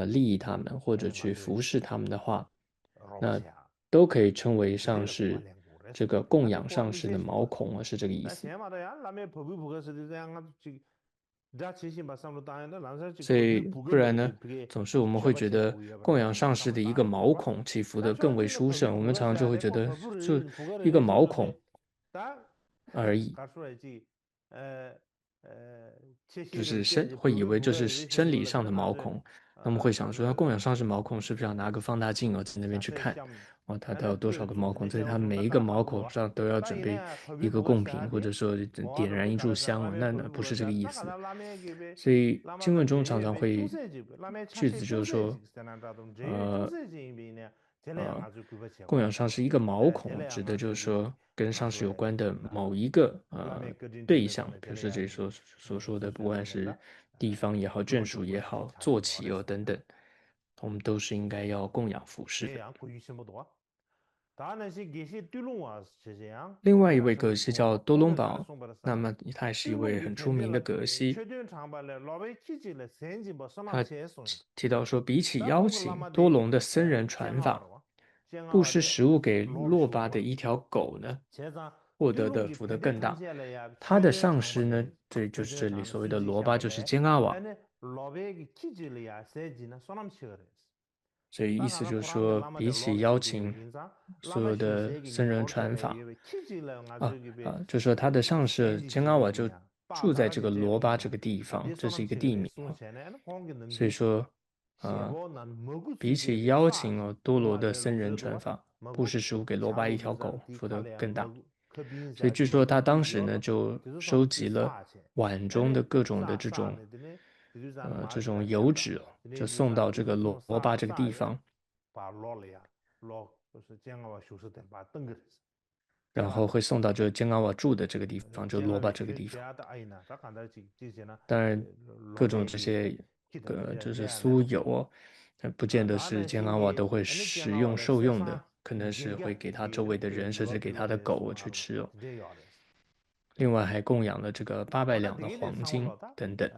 利益他们，或者去服侍他们的话，那都可以称为上是这个供养上师的毛孔是这个意思。所以不然呢，总是我们会觉得供养上师的一个毛孔祈福的更为殊胜，我们常常就会觉得就一个毛孔而已。就是会以为就是生理上的毛孔，那么会想说，供养上师毛孔是不是要拿个放大镜在那边去看，它有多少个毛孔，所以它每一个毛孔上都要准备一个贡品，或者说点燃一炷香那不是这个意思。所以经文中常常会句子就是说，供养上师一个毛孔，指的就是说跟上师有关的某一个对象，比如说这里所说的，不管是地方也好，眷属也好，坐骑等等，我们都是应该要供养服侍的。另外一位格西叫多隆宝，那么他也是一位很出名的格西。他提到说，比起邀请多隆的僧人传法，布施食物给洛巴的一条狗呢，获得的福德更大。他的上师呢，这就是这里所谓的罗巴，就是坚阿瓦。所以意思就是说，比起邀请所有的僧人传法，就说他的上师坚阿瓦就住在这个罗巴这个地方，这是一个地名所以说，比起邀请多罗的僧人传法，布施食物给罗巴一条狗，福德更大。所以据说他当时呢，就收集了碗中的各种的这种油脂，就送到这个罗巴这个地方。然后会送到就坚阿瓦住的这个地方，就罗巴这个地方。当然，各种这些就是酥油不见得是坚阿瓦都会食用受用的，可能是会给他周围的人，甚至给他的狗去吃另外还供养了这个800两的黄金等等。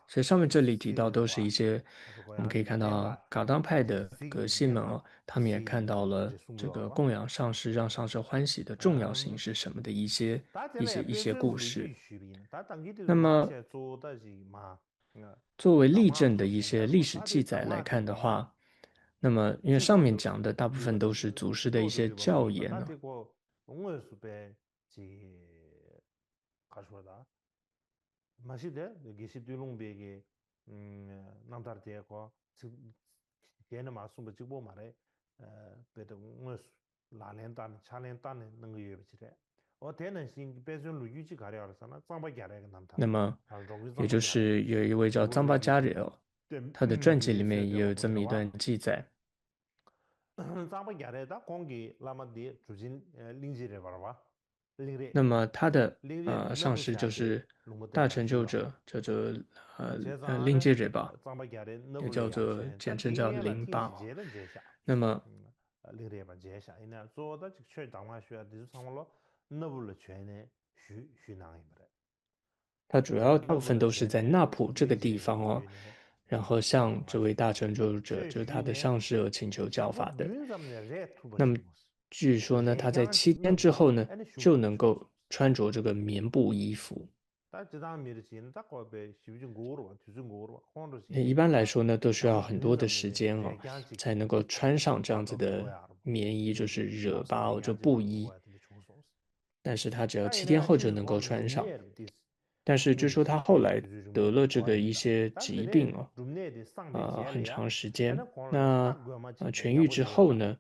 所以上面这里提到都是一些我们可以看到噶当派的格西们他们也看到了这个供养上师让上师欢喜的重要性是什么的一些故事。那么作为例证的一些历史记载来看的话，那么因为上面讲的大部分都是祖师的一些教言那么也就是有一位叫藏巴加里他的传记里面也有这么一段记载。那么他的上师就是大成就者，叫做令吉惹巴，也叫做简称叫灵巴。那么他主要大部分都是在纳普这个地方然后向这位大成就者，就是他的上师而请求教法的。那么据说呢，他在7天之后呢，就能够穿着这个棉布衣服。一般来说呢，都需要很多的时间才能够穿上这样子的棉衣，就是惹巴就布衣。但是他只要7天后就能够穿上。但是据说他后来得了这个一些疾病很长时间。那痊愈之后呢，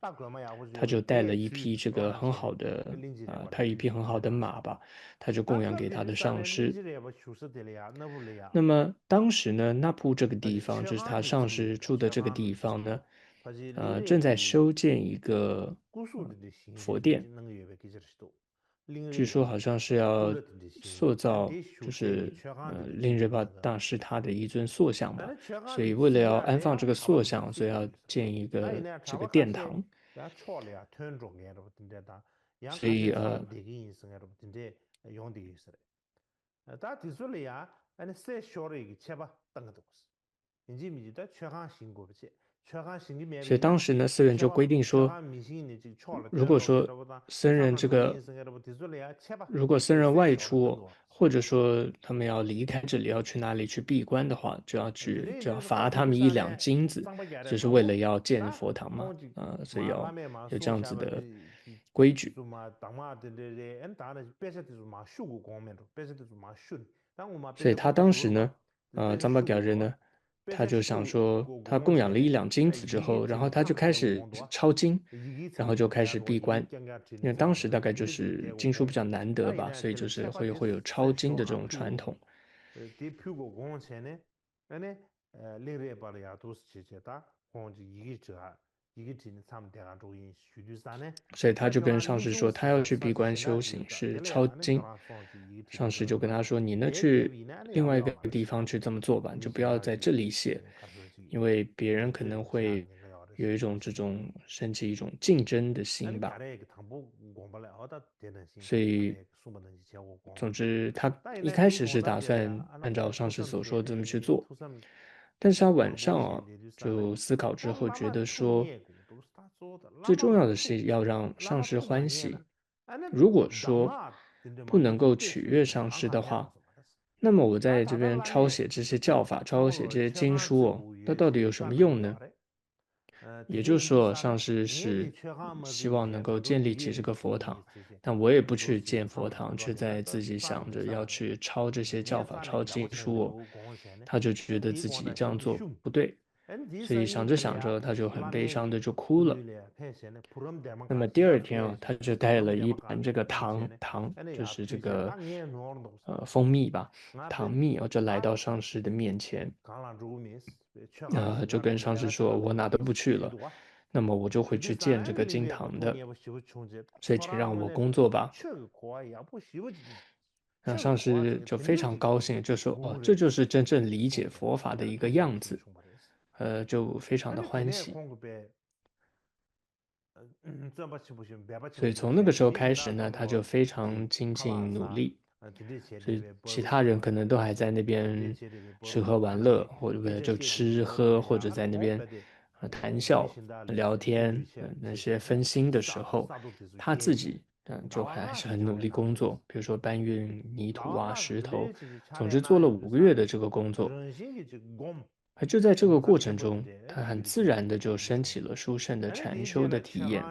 他就带了一匹这个很好的他一匹很好的马吧，他就供养给他的上师。那么当时呢，纳铺这个地方就是他上师住的这个地方呢，正在修建一个佛殿。据说好像是要塑造，就是令日巴大师他的一尊塑像吧，所以为了要安放这个塑像，所以要建一个这个殿堂。所以다 디술이야 아니 세 쇼리 체바 땅도 인지 미지다 최강 신고지 최강 신기所以 매비나 当时呢，寺院就规定说，최강 미신이 지금 초를 如果 때로 说 여러분다 僧人 상만 这个 미인성 여러분 디술이야 체바 如果僧人 세 外 쇼를 出， 던도 或者说他们要离开这里，要去哪里去闭关的话，就要罚他们1两金子，就是为了要建佛堂嘛，所以要有这样子的规矩。所以他当时呢，藏巴嘎人呢，他就想说，他供养了1两金子之后，然后他就开始抄经，然后就开始闭关。因为当时大概就是经书比较难得吧，所以就是会有抄经的这种传统。所以他就跟上师说，他要去闭关修行，是抄经。上师就跟他说：“你呢，去另外一个地方去这么做吧，你就不要在这里写，因为别人可能会有一种这种升起一种竞争的心吧。”所以，总之，他一开始是打算按照上师所说这么去做，但是他晚上就思考之后，觉得说，最重要的是要让上师欢喜。如果说不能够取悦上师的话，那么我在这边抄写这些教法，抄写这些经书那到底有什么用呢？也就是说，上师是希望能够建立起这个佛堂，但我也不去建佛堂，却在自己想着要去抄这些教法、抄经书他就觉得自己这样做不对，所以想着想着，他就很悲伤的就哭了。那么第2天他就带了一盘这个糖，就是这个蜂蜜吧，糖蜜就来到上师的面前，就跟上师说：“我哪都不去了，那么我就会去建这个金堂的，所以请让我工作吧。”那上师就非常高兴，就说：“哦，这就是真正理解佛法的一个样子。”就非常的欢喜。所以从那个时候开始呢，他就非常精进努力。所以其他人可能都还在那边吃喝玩乐，或者就吃喝，或者在那边谈笑聊天，那些分心的时候，他自己就还是很努力工作，比如说搬运泥土石头，总之做了5个月的这个工作。而就在这个过程中，他很自然的就升起了殊胜的禅修的体验，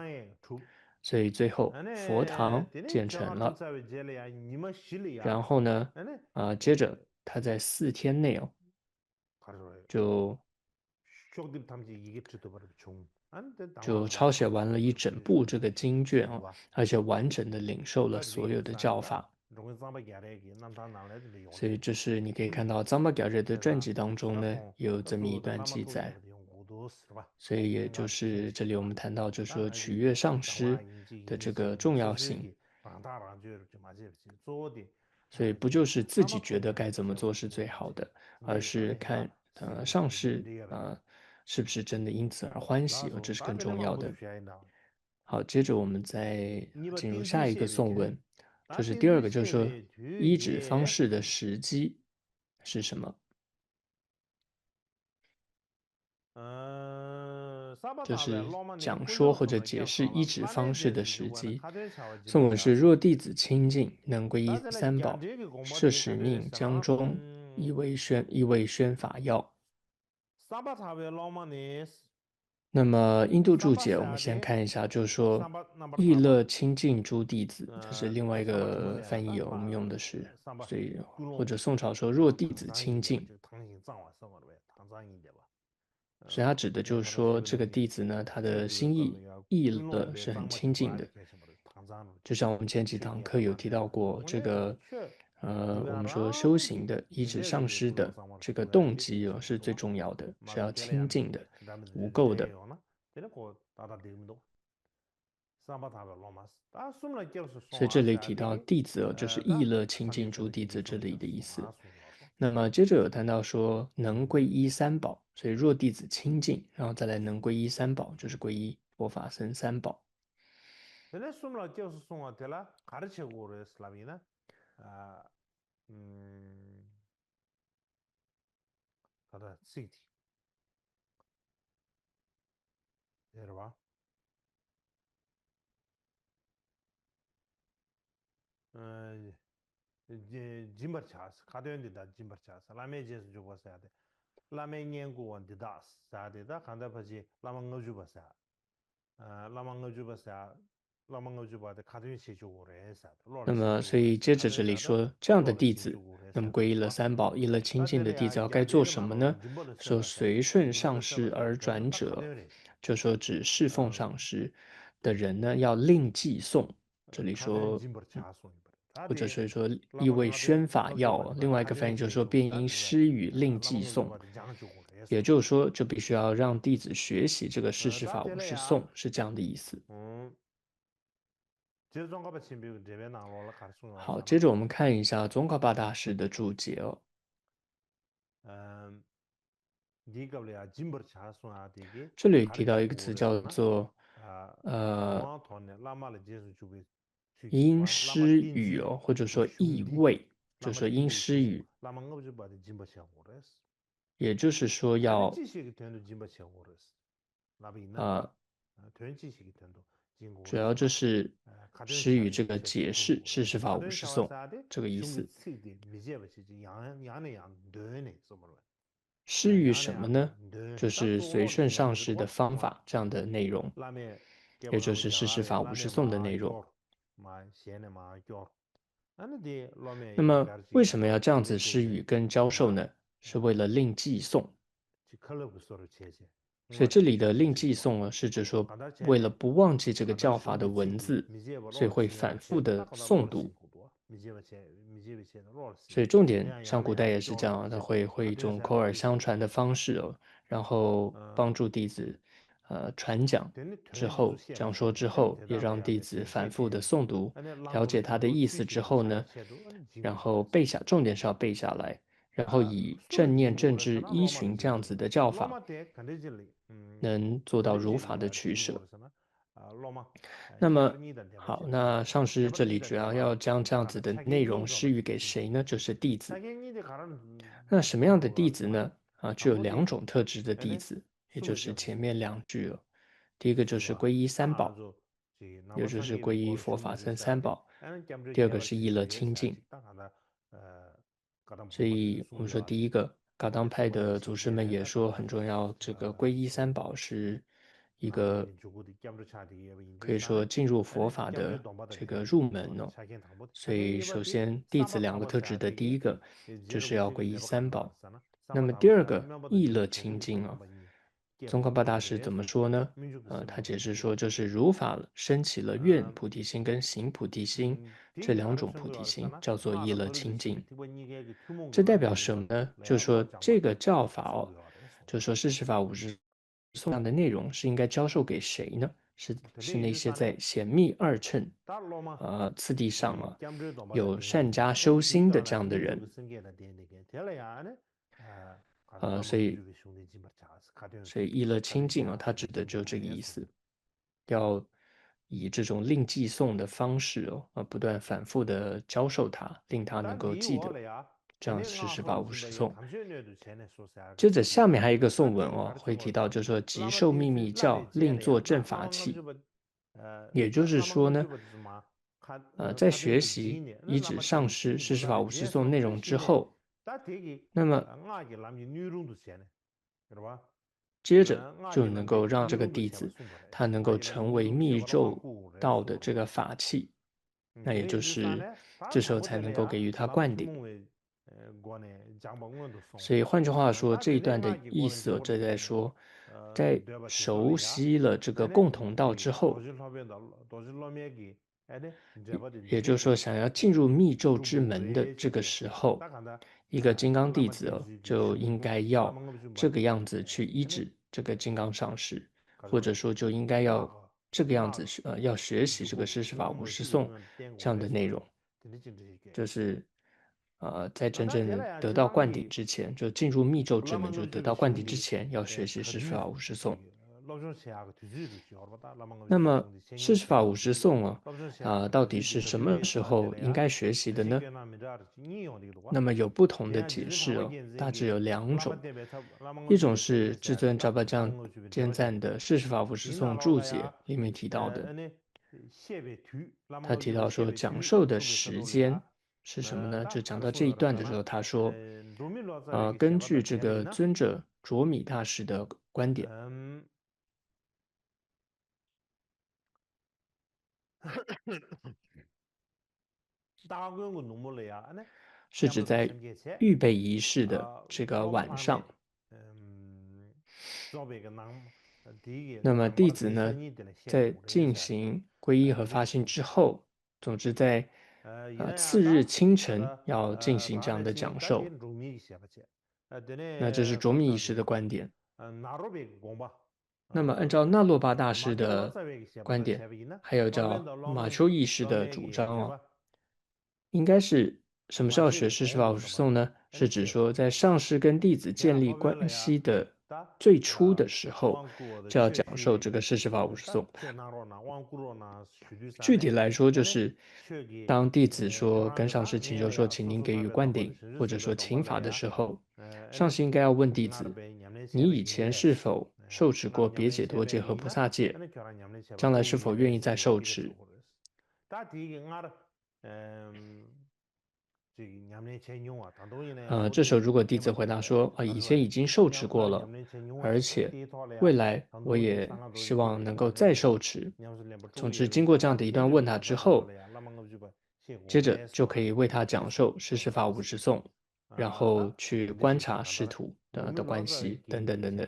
所以最后佛堂建成了。然后呢，接着他在4天内就抄写完了一整部这个经卷而且完整的领受了所有的教法。所以这是你可以看到藏巴嘎热的传记当中呢，有这么一段记载。所以也就是这里我们谈到，就是说取悦上师的这个重要性。所以不就是自己觉得该怎么做是最好的，而是看上师是不是真的因此而欢喜，这是更重要的。好，接着我们再进入下一个颂文，就是第2个，就是说依止方式的时机是什么？就是讲说或者解释依止方式的时机。颂文是：若弟子清净，能皈依3宝，摄使命将终，亦为宣法要。那么印度注解，我们先看一下，就是说意乐清净诸弟子，这是另外一个翻译，我们用的是，所以或者宋朝说若弟子清净。所以他指的就是说，这个弟子呢，他的心意乐是很清净的。就像我们前几堂课有提到过，这个我们说修行的依止上师的这个动机是最重要的，是要清净的、无垢的。所以这里提到弟子就是意乐清净诸弟子这里的意思。那么接着有谈到说能皈依3宝，所以若弟子清净，然后再来能皈依3宝，就是皈依佛法僧3宝。 근데 숨을 깨서 송아 되라 가르치고 그랬으라미나 아 가다 시티 여러분 어 이제 짐버차스 가도연디다 짐버차스 라메 제스 주고 써야 돼 라메 년고 원디다스 사데다 간다 바지 라망 주고서 라망 주고서 라망 주고데 가도연 시주고 그래서 那么，所以接着这里说，这样的弟子，那么皈依了三宝，依了清净的弟子要该做什么呢？说随顺上师而转者，就说指侍奉上师的人呢，要另寄送。这里说，或者是说意为宣法要，另外一个翻译就是说便因施语另寄送，也就是说，就必须要让弟子学习这个世事法无事颂，是这样的意思。好，接着我们看一下宗喀巴大师的注解哦。这里提到一个词叫做因施语哦，或者说意味，就是说因施语，也就是说要主要就是施语这个解释世事法无事颂这个意思。施语什么呢？就是随顺上师的方法这样的内容，也就是世事法无事颂的内容。那么为什么要这样子施语跟教授呢？是为了令寄诵。所以这里的令寄诵呢，是指说为了不忘记这个教法的文字，所以会反复的诵读。所以重点像古代也是这样，他会以一种口耳相传的方式哦，然后帮助弟子传讲之后，讲说之后，也让弟子反复的诵读，了解他的意思之后呢，然后背下，重点是要背下来，然后以正念正知依循这样子的教法，能做到如法的取舍。那么好，那上师这里主要将这样子的内容施予给谁呢？就是弟子。那什么样的弟子呢？具有两种特质的弟子，也就是前面两句了。第一个就是皈依三宝，也就是皈依佛法僧三宝。第二个是意乐清净。所以我们说第一个噶当派的祖师们也说很重要，这个皈依三宝是一个可以说进入佛法的这个入门哦。所以首先弟子两个特质的第一个就是要皈依三宝，那么第二个意乐清净哦。宗喀巴大师怎么说呢？他解释说，就是如法升起了愿菩提心跟行菩提心这两种菩提心，叫做意乐清净。这代表什么呢？就是说这个教法哦，就是说世事法无事颂样的内容是应该教授给谁呢？是那些在显密二乘次第上啊有善加修心的这样的人。所以意乐清净啊，它指的就这个意思，要以这种令寄诵的方式哦，不断反复的教授他，令他能够记得，这样世事法无事颂。接着下面还有一个颂文哦，会提到就是说即受秘密教，另作正法器。也就是说呢，在学习依止上师世事法无事颂内容之后，那么接着就能够让这个弟子他能够成为密咒道的这个法器，那也就是这时候才能够给予他灌顶。所以换句话说，这一段的意思这在说，在熟悉了这个共同道之后，也就是说想要进入密咒之门的这个时候，一个金刚弟子就应该要这个样子去依止这个金刚上师，或者说就应该要这个样子要学习这个世事法无事颂这样的内容，就是在真正得到灌顶之前，就进入密咒之门，就得到灌顶之前要学习世事法无事颂。那么四十法五十颂到底是什么时候应该学习的呢？那么有不同的解释大致有两种。一种是至尊扎巴江坚赞的四十法五十颂注解里面提到的，他提到说讲授的时间是什么呢？就讲到这一段的时候，他说，根据这个尊者卓米大师的观点，是指在预备仪式的这个晚上。那么弟子呢，在进行皈依和发心之后，总之在次日清晨要进行这样的讲授。那这是卓米仪式的观点。那么按照那洛巴大师的观点，还有叫马丘义师的主张应该是什么时候学四十法五十颂呢？是指说在上师跟弟子建立关系的最初的时候，就要讲授这个四十法五十颂。具体来说，就是当弟子说跟上师请求说，请您给予灌顶，或者说请法的时候，上师应该要问弟子：你以前是否受持过别解脱戒和菩萨戒？将来是否愿意再受持？这时候如果弟子回答说以前已经受持过了，而且未来我也希望能够再受持。总之，经过这样的一段问答之后，接着就可以为他讲授四十法五十颂，然后去观察师徒的关系等等等等。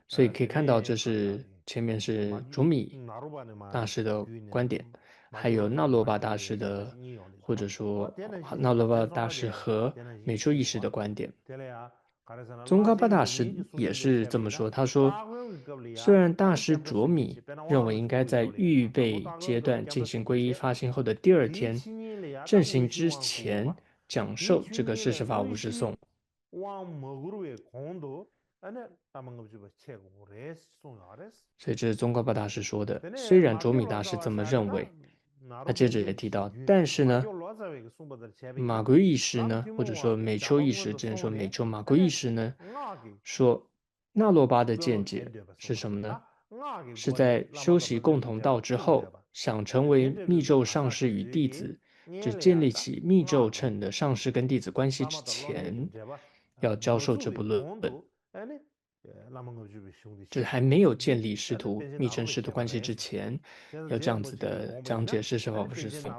所以可以看到，这是前面是竺米大师的观点，还有那罗巴大师的，或者说那罗巴大师和美洲意识的观点。宗喀巴大师也是这么说，他说，虽然大师卓米认为应该在预备阶段进行皈依发心后的第二天正行之前讲授这个四十法五十颂。所以这是宗喀巴大师说的。虽然卓米大师这么认为，他接着也提到，但是呢，马圭义师呢，或者说美丘义师，之前说美丘马圭义师呢，说那罗巴的见解是什么呢？是在修习共同道之后，想成为密咒上师与弟子，就建立起密咒称的上师跟弟子关系之前，要教授这部论。就是还没有建立师徒密乘师徒关系之前，要这样子的讲解四十法五十颂。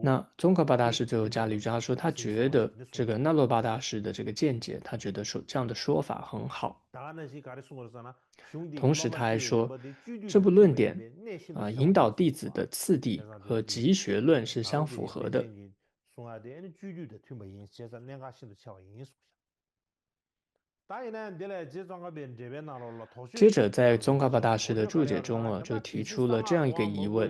那宗喀巴大师最后加了一句，他说他觉得这个那洛巴大师的这个见解，他觉得说这样的说法很好。同时他还说，这部论点引导弟子的次第和集学论是相符合的。接着，在宗喀巴大师的注解中就提出了这样一个疑问，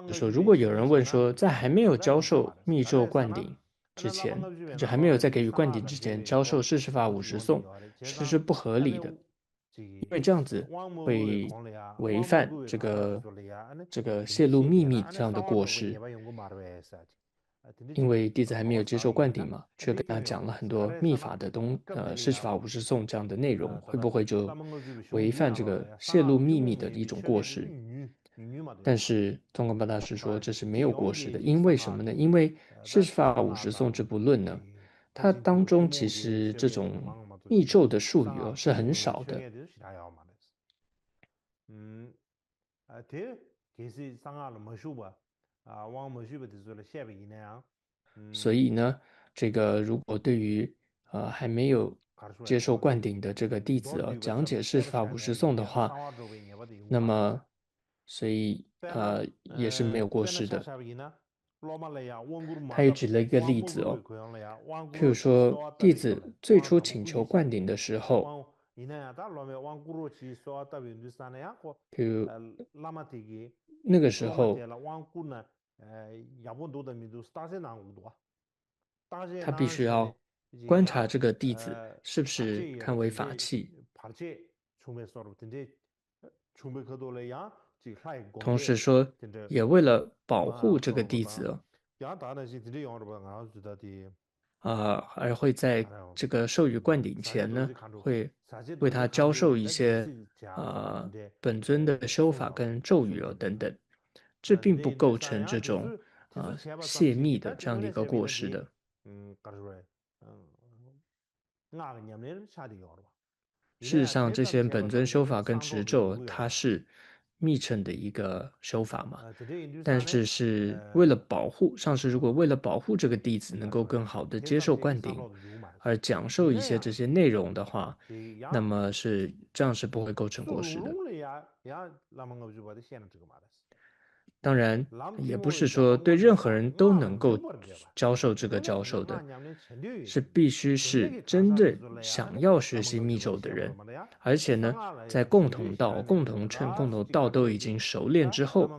就说如果有人问说，在还没有教授密咒灌顶之前，就还没有在给予灌顶之前教授四十法五十颂，是不合理的，因为这样子会违犯这个泄露秘密这样的过失。因为弟子还没有接受灌顶嘛，却跟他讲了很多密法的四十法五十颂这样的内容，会不会就违反这个泄露秘密的一种过失？但是宗喀巴大师说这是没有过失的，因为什么呢？因为四十法五十颂这部论呢，它当中其实这种密咒的术语是很少的。所以呢，这个如果对于还没有接受灌顶的这个弟子讲解四十法五十颂的话，那么所以也是没有过失的。他也举了一个例子譬如说弟子最初请求灌顶的时候，譬如那个时候。他必须要观察这个弟子是不是堪为法器，同时说，也为了保护这个弟子而会在这个授予灌顶前呢，会为他教授一些本尊的修法跟咒语等等，这并不构成这种泄密的这样的一个过失的。事实上，这些本尊修法跟持咒，它是密乘的一个修法嘛。但是为了保护上师，如果为了保护这个弟子能够更好的接受灌顶，而讲授一些这些内容的话，那么这样是不会构成过失的。当然，也不是说对任何人都能够教授这个教授的，是必须是真正想要学习密咒的人，而且呢，在共同道、共同称、共同道都已经熟练之后，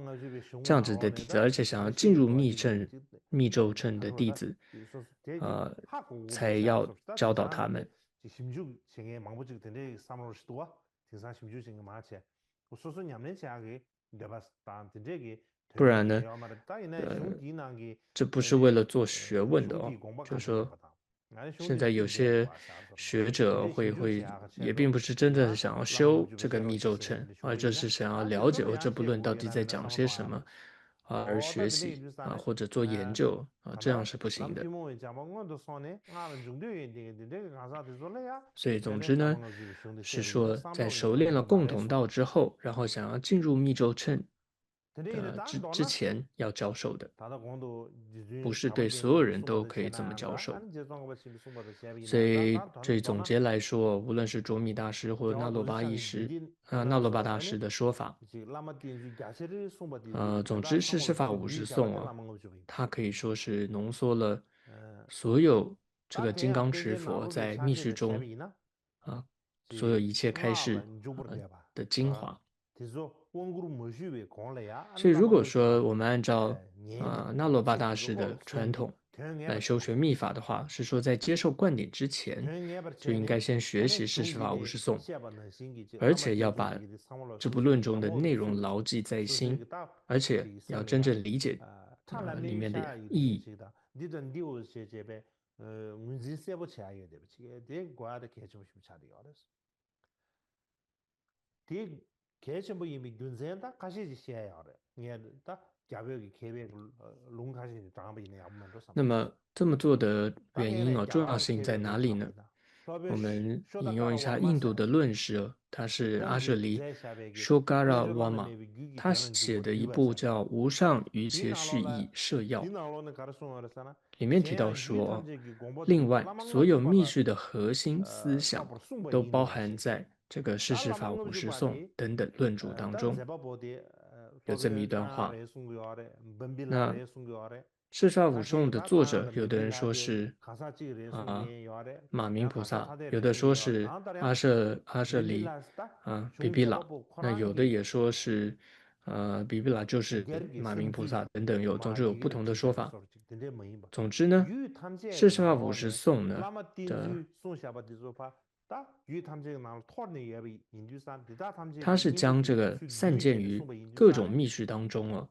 这样子的弟子，而且想要进入密咒称的弟子，才要教导他们。不然呢，这不是为了做学问的哦，就是说，现在有些学者也并不是真的想要修这个密咒称，而就是想要了解这部论到底在讲些什么而学习或者做研究这样是不行的。所以总之呢，是说在熟练了共同道之后，然后想要进入密咒称之前要教授的，不是对所有人都可以这么教授。所以这总结来说，无论是卓米大师或那罗巴大师的说法，总之是法50颂它可以说是浓缩了所有这个金刚持佛在密室中所有一切开示的精华。所以如果说我们按照那罗巴大师的传统来修学密法的话，是说在接受灌顶之前，就应该先学习事实法50颂，而且要把这部论中的内容牢记在心，而且要真正理解里面的意义。那么这么做的原因重要性在哪里呢？我们引用一下印度的论师他是阿舍离 Shogara Wama， 他写的一部叫《无上瑜伽序义摄要》，里面提到说，另外所有密续的核心思想都包含在这个事实法50颂等等论著当中。有这么一段话，那事实法50颂的作者，有的人说是马明菩萨，有的说是阿舍离比比拉，那有的也说是比比拉就是马明菩萨等等，总之有不同的说法。总之呢，事实法50颂呢它是将这个散见于各种密续当中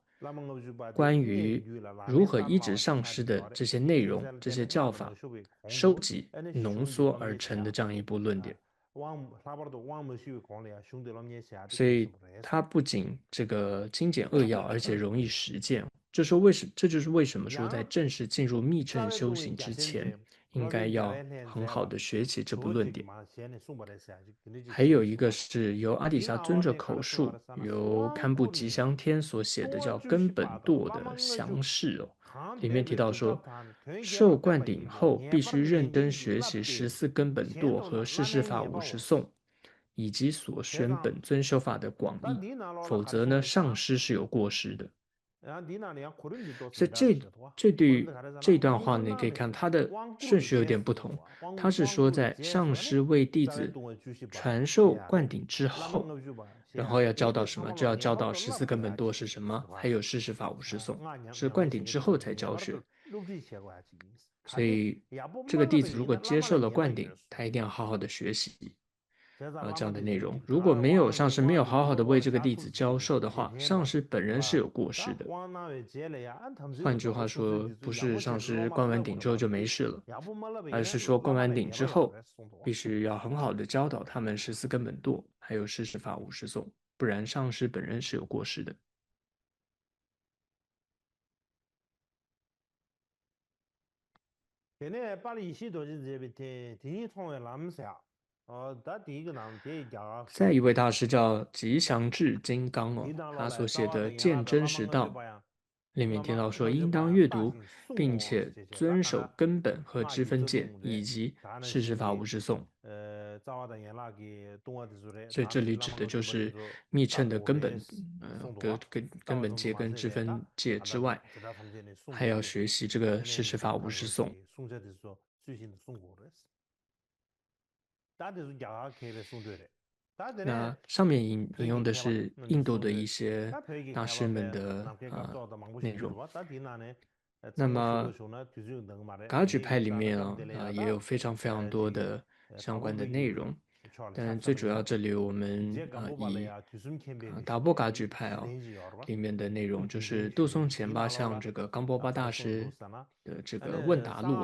关于如何依止上师的这些内容、这些教法收集、浓缩而成的这样一部论点。所以它不仅这个精简扼要，而且容易实践。这就是为什么说在正式进入密乘修行之前，应该要很好的学习这部论点。还有一个是由阿底峡尊者口述，由堪布吉祥天所写的叫根本舵的详释里面提到说，受灌顶后必须认真学习14根本舵和世事法50颂，以及所宣本尊修法的广义，否则呢，上师是有过失的。所以这段话呢，你可以看它的顺序有点不同。它是说在上师为弟子传授灌顶之后，然后要教导什么？就要教导14根本舵是什么，还有事实法50颂，是灌顶之后才教学。所以这个弟子如果接受了灌顶，他一定要好好的学习。这样的内容。如果没有上师没有好好的为这个弟子教授的话，上师本人是有过失的。换句话说，不是上师灌完顶之后就没事了，而是说灌完顶之后，必须要很好的教导他们14根本舵，还有事实法50颂，不然上师本人是有过失的。现在巴黎西多就是这边第一通的蓝色，他第一个男第一家。再一位大师叫吉祥智金刚哦，他所写的《鉴真实道》里面提到说，应当阅读，并且遵守根本和知分界，以及事实法50颂。所以这里指的就是密乘的根本，根本界跟知分界之外，还要学习这个事实法50颂。那上面引用的是印度的一些大师们的内容。那么噶举派里面也有非常非常多的相关的内容，但最主要这里我们以达波噶举派里面的内容，就是杜松前巴向这个冈波巴大师的这个问答录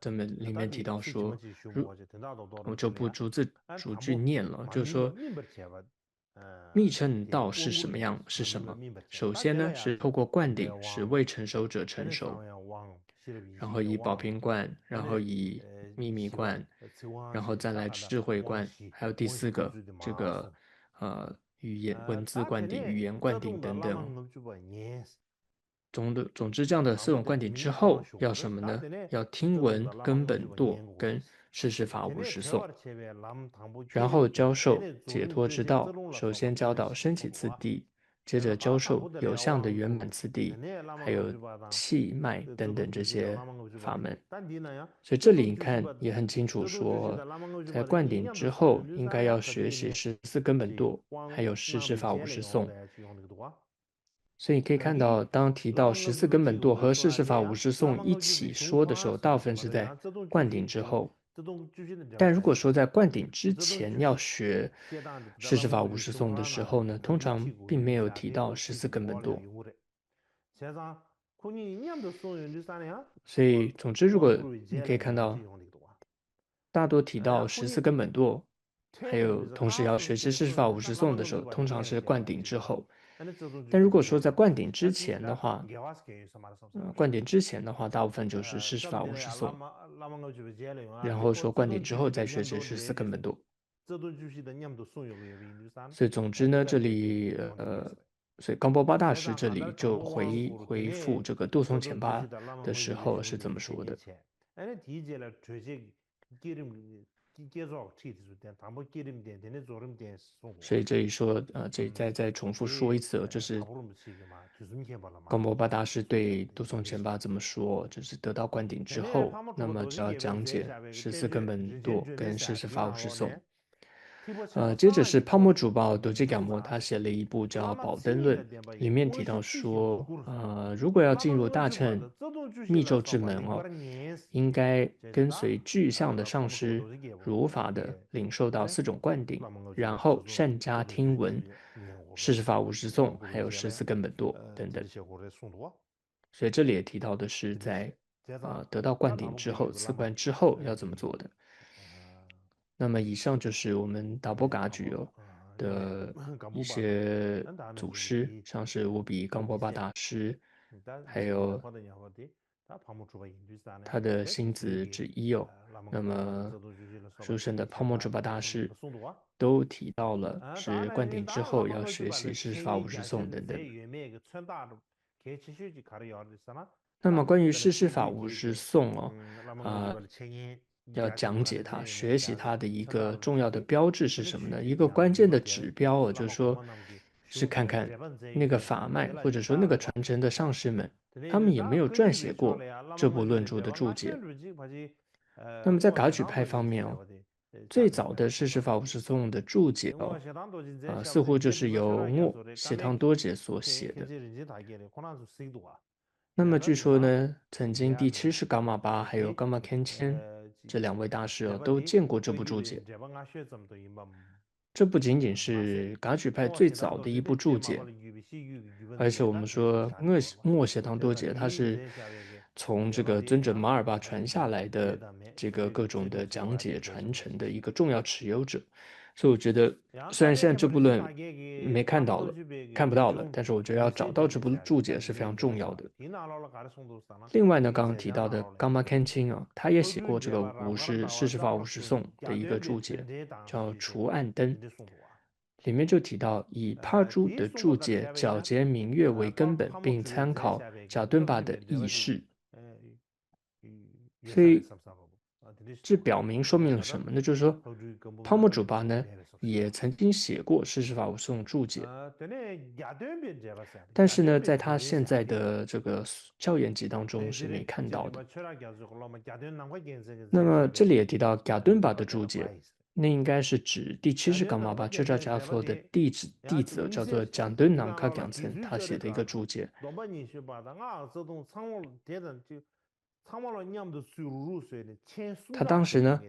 这么里面提到说，我就不逐句念了，就是说。密乘道是什么样？是什么？首先呢，是透过灌顶使未成熟者成熟，然后以宝瓶灌，然后以秘密灌，然后再来智慧灌，还有第4个这个语言文字灌顶、语言灌顶等等。总之，这样的4种灌顶之后，要什么呢？要听闻根本舵跟事实法50颂，然后教授解脱之道。首先教导升起次第，接着教授有相的圆满次第，还有气脉等等这些法门。所以这里你看也很清楚说，在灌顶之后，应该要学习14根本舵，还有事实法50颂。所以可以看到，当提到14根本舵和事实法50颂一起说的时候，大部分是在灌顶之后。但如果说在灌顶之前要学事实法50颂的时候呢，通常并没有提到14根本舵。所以总之，如果你可以看到，大多提到14根本舵，还有同时要学习事实法50颂的时候，通常是灌顶之后。但如果说在灌顶之前的话，大部分就是事实法50颂，然后说灌顶之后再学习14根本舵。所以总之呢，这里所以冈波巴大师这里就回复这个杜松前巴的时候是怎么说的？所以这里说，这再重复说一次，就是冈波巴大师对杜松前巴怎么说？就是得到灌顶之后，那么只要讲解14根本舵跟事实法50颂。接着是泡沫主报多吉冈摩，他写了一部叫《宝灯论》，里面提到说，如果要进入大乘密咒之门应该跟随具象的上师如法的领受到4种灌顶，然后善加听闻事实法50颂，还有14根本舵等等。所以这里也提到的是在得到灌顶之后，赐灌之后要怎么做的。那么以上就是我们达波噶举的一些祖师，像是乌比冈波巴大师，还有他的星子之一那么书生的泡沫珠巴大师都提到了是灌顶之后要学习事实法50颂等等。那么关于事实法50颂要讲解它、学习它的一个重要的标志是什么呢？一个关键的指标就是说，是看看那个法脉或者说那个传承的上师们，他们有没有撰写过这部论著的注解。那么在噶举派方面最早的事实法50颂的注解似乎就是由谢汤多杰所写的。那么据说呢，曾经第70噶玛巴还有噶玛堪千这两位大师都见过这部注解。这不仅仅是噶举派最早的一部注解，而且我们说默写堂多解，它是从这个尊者马尔巴传下来的这个各种的讲解传承的一个重要持有者。所以我觉得，虽然现在这部论没看到了，看不到了，但是我觉得要找到这部注解是非常重要的。另外呢，刚刚提到的冈玛堪钦啊，他也写过这个释氏法五十颂的一个注解，叫《除暗灯》，里面就提到以帕珠的注解皎洁明月为根本，并参考贾敦巴的译释。所以这表明说明了什么呢？就是说，泡沫主巴呢也曾经写过释氏法五十颂注解，但是呢，在他现在的这个教研集当中是没看到的。那么这里也提到贾敦巴的注解，那应该是指第70伽玛巴确扎加措的弟子叫做贾敦南卡讲曾，他写的一个注解。他当时呢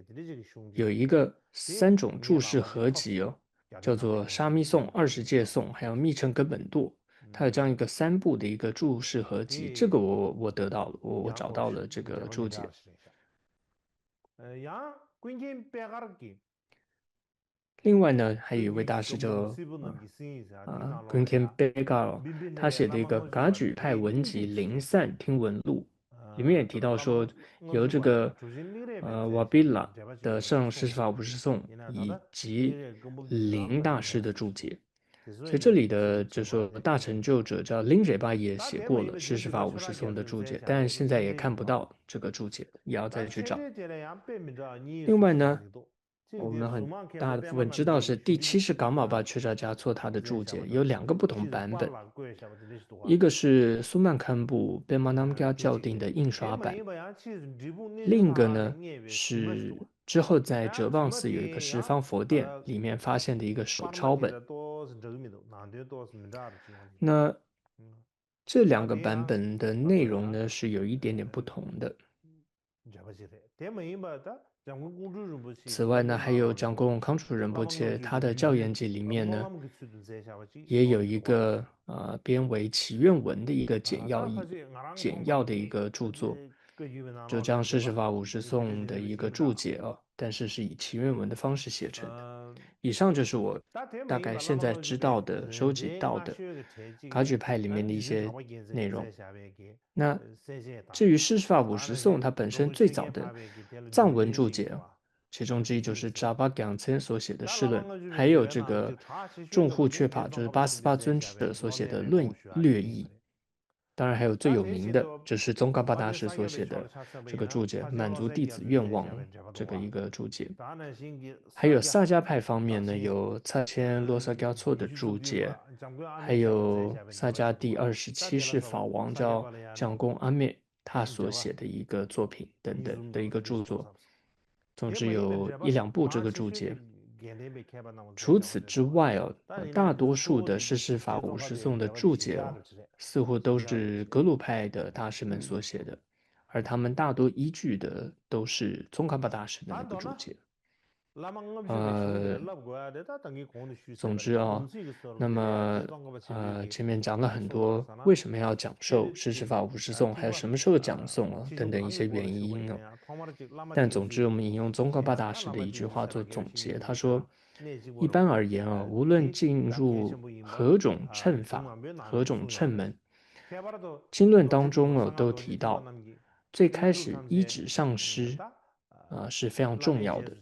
有一个3种注释合集哦，叫做沙弥颂、20戒颂，还有密乘根本舵。它有这样一个3部的一个注释合集，这个我得到了，我找到了这个注解。另外呢，还有一位大师叫昆天贝嘎，他写的一个噶举派文集零散听闻录，里面也提到说，由这个瓦比拉的上释法五十颂以及林大师的注解。所以这里的就说大成就者叫林蕊巴也写过了释法五十颂的注解，但现在也看不到这个注解，也要再去找。另外呢，我们很大的部分知道是第70噶玛巴确扎加措他的注解有2个不同版本，一个是苏曼堪布贝玛南加校订的印刷版，另一个呢是之后在哲蚌寺有一个十方佛殿里面发现的一个手抄本。那这2个版本的内容呢是有一点点不同的。此外呢，还有蒋公康楚仁波切他的教研集里面呢，也有一个编为祈愿文的一个简要的一个著作，就这样释氏法五十颂的一个注解哦，但是是以祈愿文的方式写成的。以上就是我大概现在知道的、收集到的噶举派里面的一些内容。那至于释氏法五十颂，它本身最早的藏文注解，其中之一就是扎巴冈岑所写的释论，还有这个众护却帕，就是88尊者所写的论略译。当然还有最有名的，就是宗喀巴大师所写的这个注解，满足弟子愿望这个一个注解。还有萨迦派方面呢，有萨谦罗萨迦措的注解，还有萨迦第27世法王叫蒋公阿灭他所写的一个作品等等的一个著作。总之有1、2部这个注解。除此之外大多数的释氏法五十颂的注解似乎都是格鲁派的大师们所写的，而他们大多依据的都是宗喀巴大师的那个注解。总之那么前面讲了很多为什么要讲授释氏法五十颂，还有什么时候讲诵等等一些原因但总之，我们引用宗喀巴大师的一句话做总结，他说：一般而言无论进入何种乘法、何种乘门，经论当中都提到，最开始依止上师是非常重要的。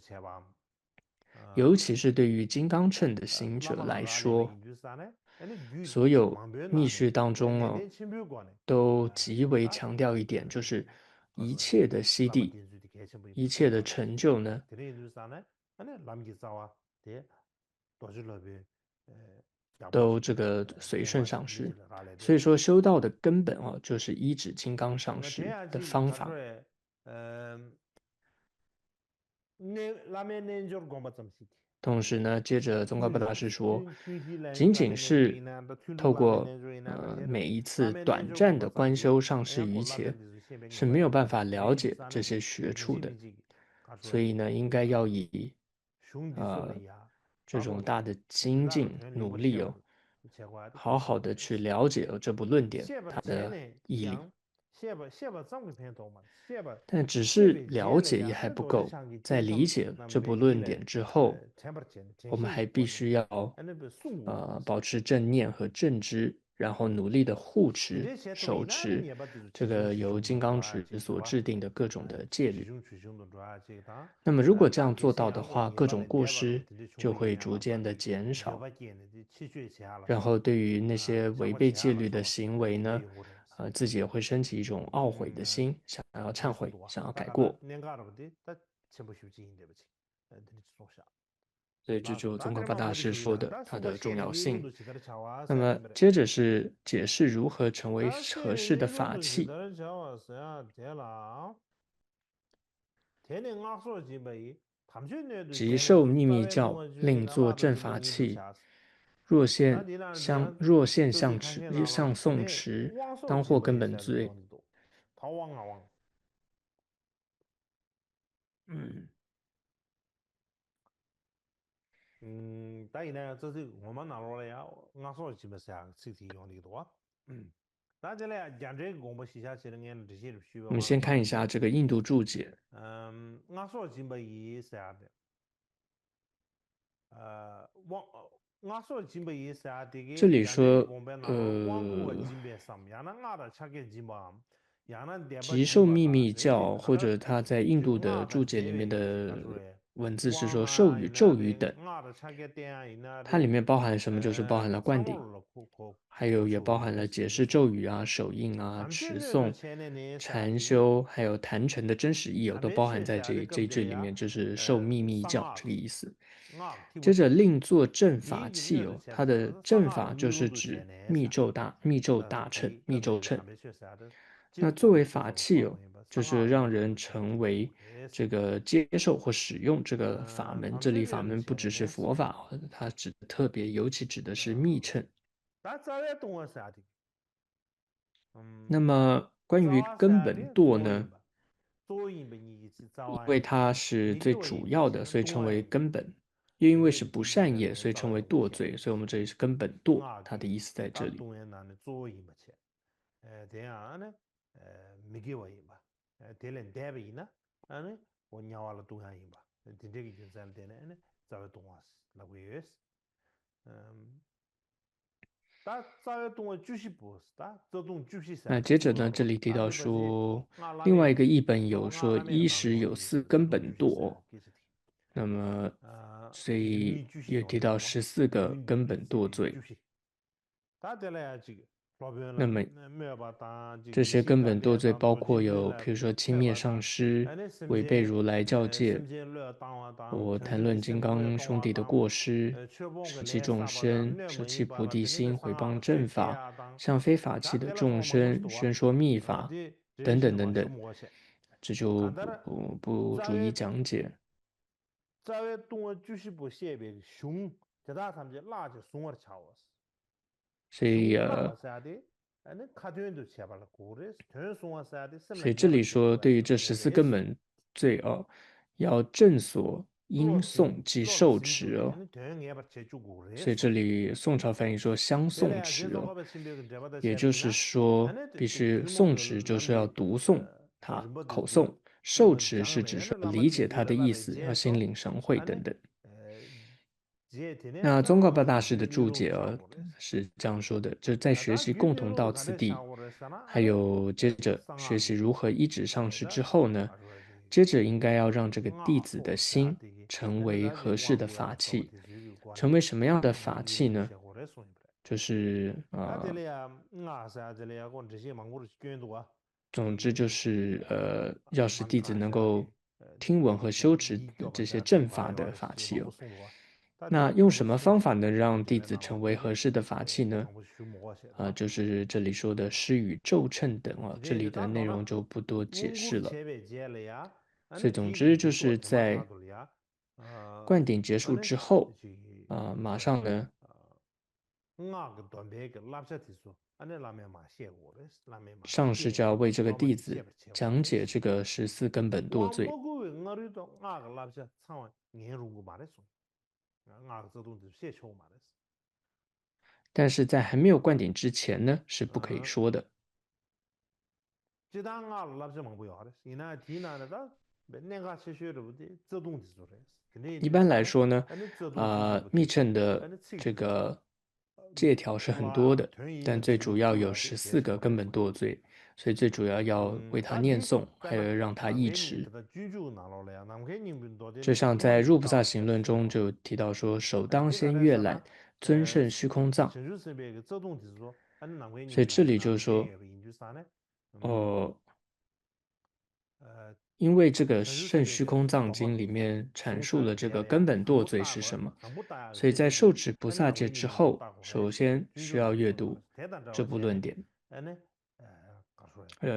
尤其是对于金刚乘的行者来说，所有密续当中都极为强调一点，就是一切的悉地，一切的成就呢，都这个随顺上师。所以说，修道的根本就是依止金刚上师的方法。同时呢，接着宗喀巴大师说，仅仅是透过每一次短暂的观修上师于前，是没有办法了解这些学处的。所以呢，应该要以呃这种大的精进努力哦，好好的去了解这部论点它的义理。但只是了解也还不够，在理解这部论点之后，我们还必须要保持正念和正知，然后努力的护持、手持这个由金刚指所制定的各种的戒律。那么如果这样做到的话，各种过失就会逐渐的减少，然后对于那些违背戒律的行为呢，自己也会升起一种懊悔的心，想要忏悔，想要改过。所以这就宗喀巴大师说的它的重要性。那么接着是解释如何成为合适的法器。即受秘密教，另作正法器。若现象持上诵持，当获根本罪。但这是我们拿来呀，俺说基本上身体用的多。大家来讲这个我们写下去的眼这些需要。我们先看一下这个印度注解。俺说基本意思啊的，俺说基本意思啊的。这里说，即受秘密教，或者他在印度的注解里面的文字是说授予、咒语等，它里面包含什么？就是包含了灌顶，还有也包含了解释咒语啊、手印啊、持诵、禅修，还有坛城的真实意有都包含在这一句里面，就是受秘密教这个意思。接着另作正法器哦，它的正法就是指密咒大乘、密咒乘。那作为法器哦，就是让人成为这个接受或使用这个法门。这里法门不只是佛法，它特别尤其指的是密乘。那么关于根本舵呢？因为它是最主要的，所以称为根本；又因为是不善业，所以称为堕罪。所以我们这里是根本堕，它的意思在这里。那接着呢，这里提到说，另外一个译本有说衣食有四根本堕，那么所以也提到14个根本堕罪。那么这些根本堕罪包括有，比如说轻蔑上师、违背如来教戒，我谈论金刚兄弟的过失，舍弃众生，舍弃菩提心，毁谤正法，向非法器的众生宣说密法，等等等等，这就不逐一讲解。所以这里说，对于这14根本罪哦，要正所应诵即受持哦。所以这里宋朝翻译说相诵持哦，也就是说必须诵持就是要读诵它，口诵；受持是指说理解它的意思，要心领神会等等。那宗喀巴大师的注解是这样说的：就在学习共同到此地，还有接着学习如何依止上师之后呢，接着应该要让这个弟子的心成为合适的法器。成为什么样的法器呢？就是总之就是要使弟子能够听闻和修持这些正法的法器哦。那用什么方法能让弟子成为合适的法器呢？就是这里说的施与咒称等哦，这里的内容就不多解释了。所以总之就是在灌顶结束之后，马上呢上师就要为这个弟子讲解这个14根本堕罪。但是在还没有灌顶之前呢，是不可以说的。一般来说呢，密乘的这个戒条是很多的，但最主要有14个根本堕罪，所以最主要为他念诵，还有让他忆持。就像在《入菩萨行论》中就提到说，首当先阅览尊胜虚空藏，所以这里就是说，因为这个《圣虚空藏经》里面阐述了这个根本堕罪是什么，所以在受持菩萨戒之后，首先需要阅读这部论点，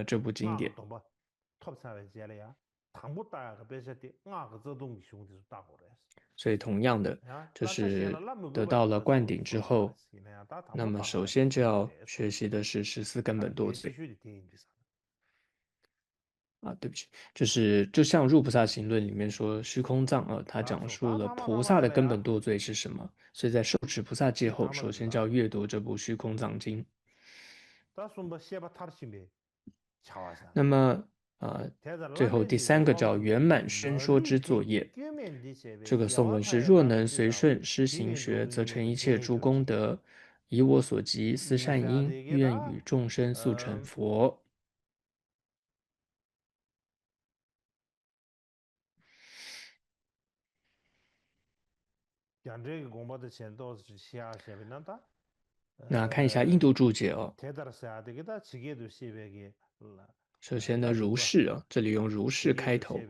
这部经典。所以同样的，就是得到了灌顶之后，那么首先就要学习的是14根本堕罪。对不起，就像《入菩萨行论》里面说，虚空藏它讲述了菩萨的根本堕罪是什么，所以在受持菩萨戒后，首先就要阅读这部虚空藏经。那么最后第3个叫圆满宣说之作业。这个颂文是：若能随顺施行学，则成一切诸功德。以我所及思善因，愿与众生速成佛。那看一下印度注解哦。首先呢，如是这里用如是开头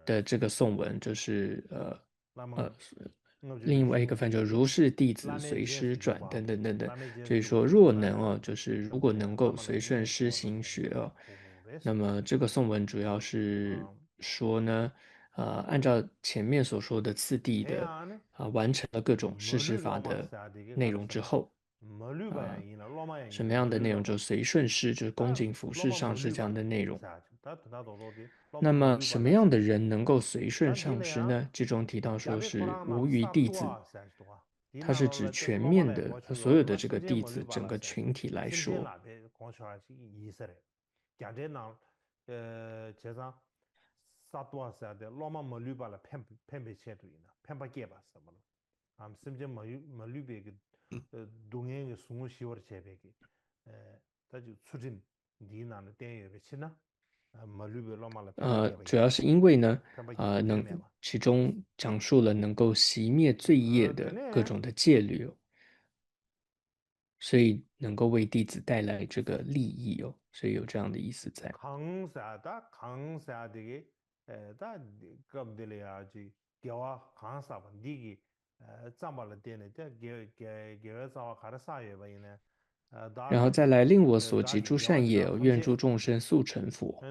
的这个颂文，就是另外一个翻译就如是弟子随师转等等等等。所以说若能就是如果能够随顺师行学那么这个颂文主要是说呢，按照前面所说的次第的完成了各种事实法的内容之后，什么样的内容就随顺师，就是恭敬俯视上师这样的内容。那么什么样的人能够随顺上师呢？这中提到说是无余弟子，它是指全面的所有的这个弟子整个群体来说。主要是因为呢，其中讲述了能够熄灭罪业的各种的戒律所以能够为弟子带来这个利益所以有这样的意思在。然后再来令我所及诸善业愿诸众生速成佛。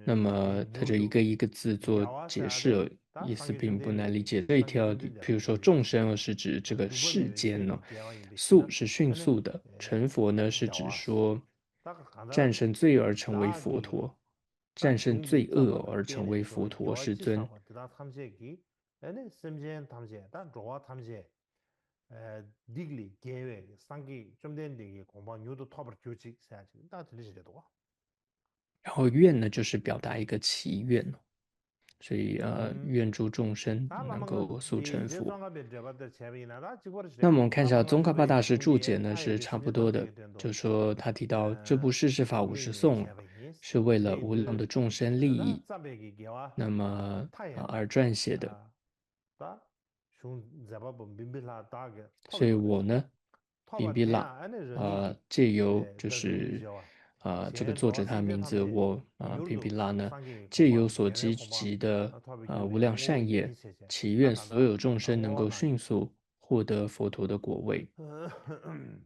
那么他这一个一个字做解释意思并不难理解。这一条，譬如说众生是指这个世间速是迅速的，成佛呢是指说战胜罪而成为佛陀，战胜罪恶而成为佛陀世尊。然后愿呢，就是表达一个祈愿所以愿诸众生能够速成佛。那我们看一下宗喀巴大师注解呢，是差不多的，就说他提到这部世事法50颂是为了无量的众生利益，那么而撰写的。所以我呢，宾比拉借由就是这个作者他的名字我宾比拉呢，借由所积集的无量善业，祈愿所有众生能够迅速获得佛陀的果位。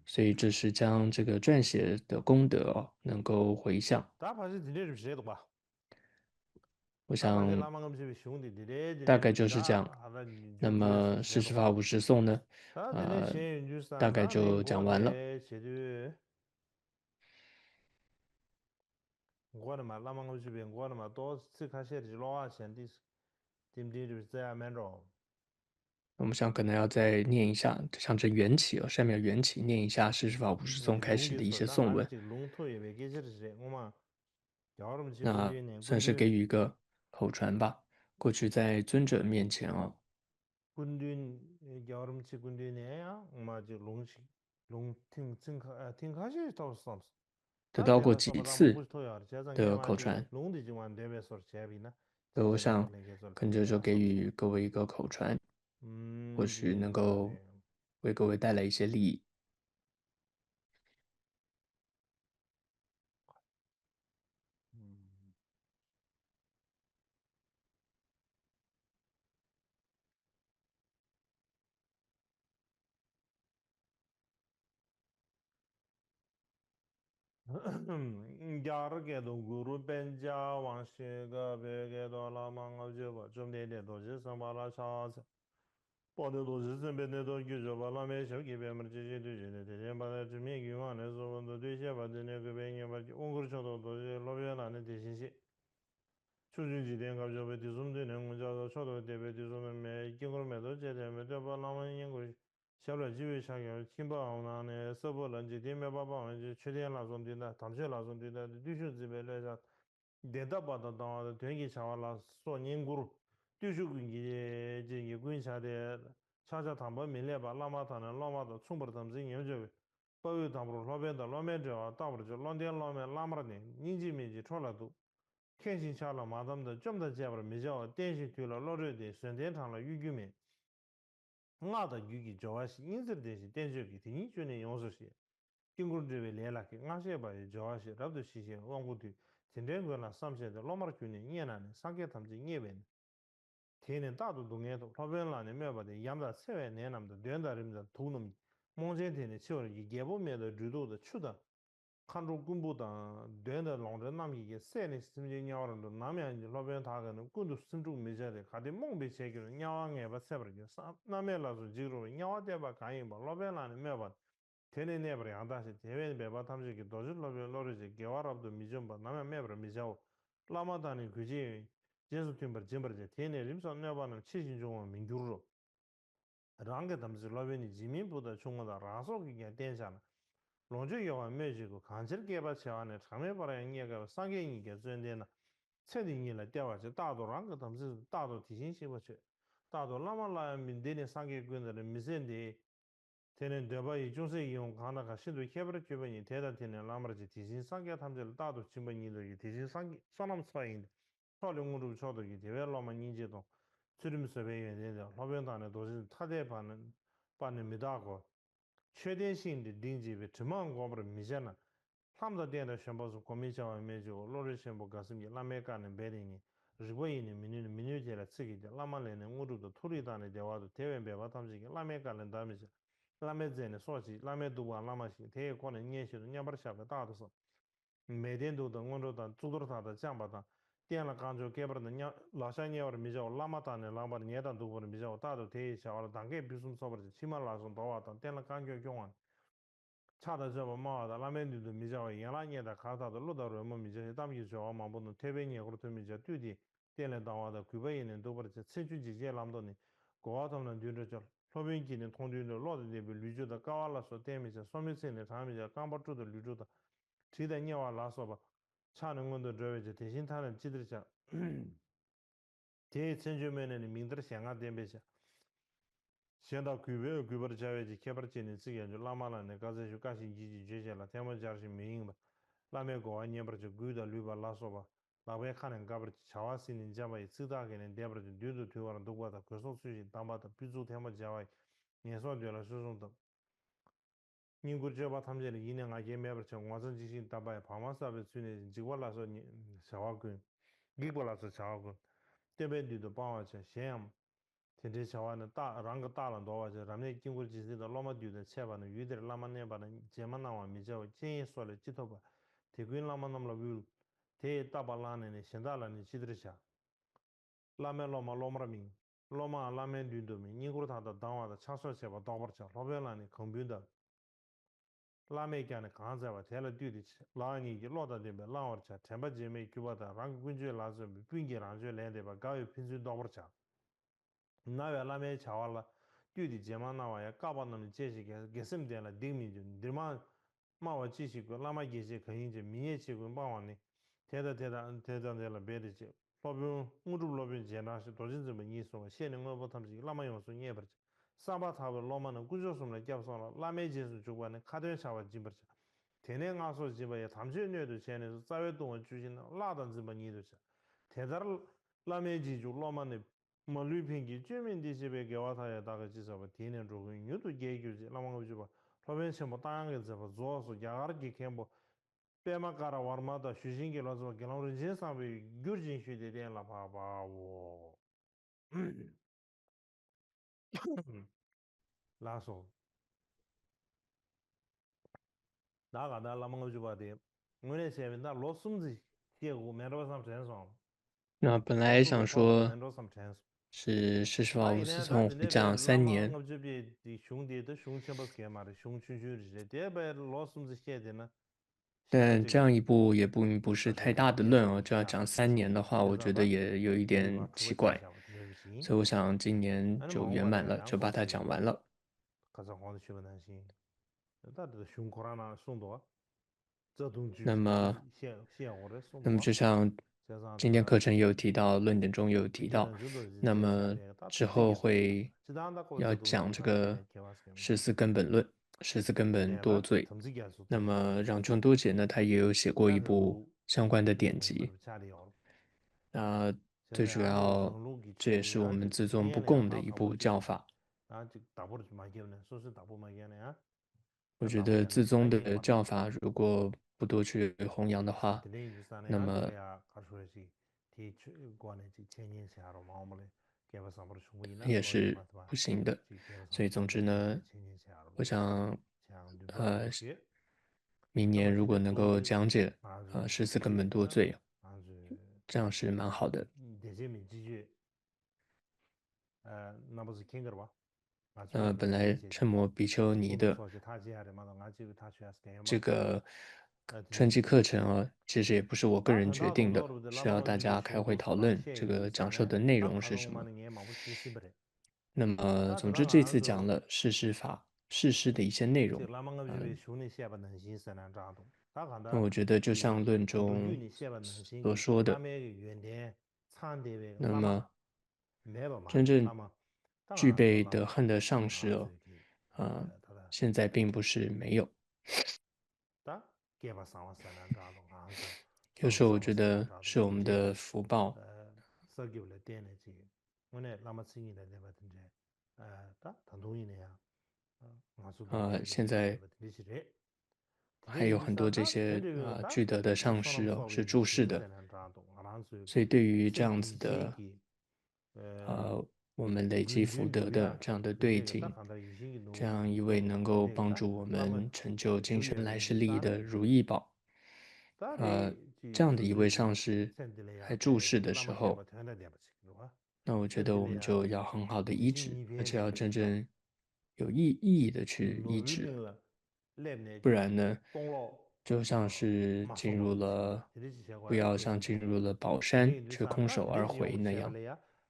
所以这是将这个撰写的功德能够回向。我 아까 그想 라마 음식이 쉬운데大概 디레디네 就是这 디다 样。 하다 那 주주에서 么四十 제발 法50颂呢，다 되네 呃，大 신주산 概 다네 就讲完了。 고대 제도 고아마 라마 음식이 고아마 또 스카셰르 로아 셴디스 딤디르 자멘로 我们想可能要再念一下，象征缘起哦，上面缘起，念一下四十法50颂开始的一些颂文， 롱토에 베게제르제 오마 여름那 지군디네 算是给予一个口传吧。过去在尊者面前啊， 군딘 여름 지군디네야 오마 지 롱시 롱팅 팅카 팅카시 토스톰스 得到过 다데다 几 서바다 次 몽부토야 제장 的口 개만디 传， 롱디 지만 데베서 제비나 所以我 제장 想 걸레게서 可能就是说给 팅카서 予各位一个口传，或许能够 네. 为各位带来一些利益。 야르게도 구루 벤자 왕시가 베게도 라망아저바 좀 내내도 지선바라 차서 뻔해도 지선베네도 규저바 라메셔 기베머지지 되지네 대전바다 주민 기관에서 원도 되셔바드네 그 뱅여바 옹그르쳐도 도지 로변하는 대신시 추진지된 갑자기 뒤숨되는 문자도 저도 대배 뒤숨에 경험에도 제대로 발라만 연구 샤로 지위 상여 팀바오나네 서버런지 데메바바원지 최대한라선디나 담셔라선디나 뒤슈지벨레자 대다바다 다와 되게 차와라 소닝구루 뒤슈군기 제 군사대 차자 담바 밀레바 라마타는 라마도 충분히 염저 바위 담으로 로벤다 로메저 담으로 론덴 로메 라마르네 닌지미지 촐라도 天心下了马咱们的这么的结果没叫电信对了老热的顺电场了预计没我的预计主要是因此的是电视给你觉得用是些经过这位来了给俺些把主要是老多事情往过去今天过了上线的老马去年年了呢上给他们这年份天天大多都眼头老本来呢没把的养到7万年那么的短大人的头弄梦见天的气候一给不面的制度的去的 한국 군부당 된다 롱전 남이게 세네 심지 냐오는도 남이 로변 다가는 군도 심중 메자데 가데 몽베 체기로 냐왕에 바세버게 남에라서 지로 냐와데바 가이바 로변라는 메바 테네네버리 안다시 대외 베바 탐지기 도지 로변 로르지 게와랍도 미좀바 남에 메버 미자오 라마다니 그지 제수 팀버 짐버제 테네 림선 네바는 치신 중은 민주로 랑게 담지 로변이 지민보다 중요하다 라소기게 된잖아 론주 요한 매지고 간절 개발 차원의 참여바라 영예가 상계인이게 전되나 최딩이라 대화지 다도랑 그 담지 다도 디신시버치 다도 라말라 민데네 상계군들의 미센데 되는 대바이 중세 이용 가나가 신도 개발 주변이 대단되는 라마르지 디신 상계 탐지를 다도 진번이들 디신 상계 사람 사이인데 서령으로 저도 이 대외로만 인지도 주름서 배경에 로변단의 도시 타대반은 반은 미다고 确定性的定级为 지만 거버를 미잖아. 삼다 대의 შემ버스 고민자와 매주 로르 შემ버 가슴이 라메가는 베리니 리보이니 미뉴제라 쓰기데 라말레는 우르도 토리단의 대화도 대외 배와 탐지기 라메가는 담이지 라메제는 소시 라메도와 라마시 대권은 예시도 냐버샤가 다도서 매den도 등원로다 주도로다 장바다 电了刚就 개버는 냐 라샤니어를 미저 라마타네 라마르 녀단 두버는 미저 다도 대샤와 단계 비숨 서버지 치말라선 도와다 电了刚就 경원 차다 저거 마다 라멘디도 미저 양라니에다 가다도 로다로 뭐 미저 담기 저 마보는 태베니 그렇도 미저 뒤디 电了당와다 구베이는 도버지 체주지제 람도니 고아도는 뒤르죠 소변기는 통준의 로드데 리주다 까왈라서 데미지 소미세네 담이자 깜버트도 리주다 提的尿啊拉索吧 차는 건도 저기 대신 타는 지들자 대 천주면은 민들 생각 되면서 현다 그외 그버 자외지 개발진이 쓰게 라마라네 가서 가시 지지 제제라 테마 자르시 미잉바 라메고 아니버지 구다 루바 라소바 라베 칸은 가버 자와시는 자바이 쓰다게는 데버지 듀도 투와는 도과다 그소 수지 담바다 비주 테마 자와이 예소되라 수송도 인구저바 탐제는 인행하게 매버청 와선 지신 담바에 방마사베 수네 지고라서 샤와군 기고라서 샤와군 대변디도 방와체 셴 텐데 샤와는 다 랑가 다란 도와제 라메 긴고 지시도 로마디도 체바는 유들 라마네바는 제만나와 미저 제소를 지토바 대군 라마남라 뷰 대 따발라네 신달라니 지드르샤 라멘 로마 로마라미 로마 라멘 듄도미 닝구르타다 당와다 차서체바 도버차 로벨라니 컴퓨터 라메기안에 강자와 제일 뒤디치 라니기 로다데베 라워차 템바제메 규바다 랑군제 라즈 빈게 랑제 랜데바 가요 핀즈 도버차 나야 라메 차왈라 뒤디 제마나와야 까바는 제시게 게심데라 딩미준 드마 마와 지시고 라마 게시 근인제 미예치고 마와니 대다데라 베르지 로빈 무드 로빈 제나시 도진즈메 니소 시행거 보탐지 라마 용소 니에버지 사바타브 로마는 구조스는 잡서라 라메제스 주관의 카드 샤와 짐버지 대내 가서 집에 담주녀도 전에서 사회동을 주신 라던 집은이도 대다를 라메지주 로마는 말루핑기 주민디 집에 개와사에다가 지서버 대내 조금 유도 계규지 라마가 주바 로벤시 뭐 땅에 잡아 조서 야가르기 캠보 빼마가라 와르마다 휴신기 로서 gelaurin 제사비 규진 휴대된 라바바오 라소 나가다 라망을 주바데我写那罗孙子写过蛮多上传上，那本罗来孙子好多想说蛮多上传。是施施法他以五思前他在那聪会讲边拉嘛，3年，我这边的兄弟都兄弟不是干嘛的，兄弟的，这边老孙子写的呢，写这个但这样一部也不是太大的论哦，就要讲3年的话，我觉得介绍吧，也有一对吧？点奇怪，出个介绍吧，这个行。所以我想今年俺就们我的圆满了，两口子，就把它讲完了。可是好的学不难行，那这个胸口上呢送多，这东西那么，写我的送那么多，就像加上今天课程也有提到，论点中也有提到，那么之后会要讲这个十四根本论、十四根本多罪。那么让仲多杰呢，他也有写过一部相关的典籍。最主要，这也是我们自宗不共的一部教法。我觉得自宗的教法如果不多去弘扬的话，那么也是不行的。所以总之呢，我想，明年如果能够讲解十四根本多罪，这样是蛮好的。本来圣摩比丘尼的这个春季课程啊，其实也不是我个人决定的，是要大家开会讨论这个讲授的内容是什么。那么，总之这次讲了事实法、事实的一些内容。那我觉得就像论中所说的，那么真正具备德行的上师哦，现在并不是没有。有时候我觉得是我们的福报。现在还有很多这些具德的上师哦，是注释的，所以对于这样子的我们累积福德的这样的对境，这样一位能够帮助我们成就今生来世利益的如意宝，这样的一位上师还注释的时候，那我觉得我们就要很好的医治，而且要真正有意义的去医治，不然呢，就像是不要像进入了宝山却空手而回那样，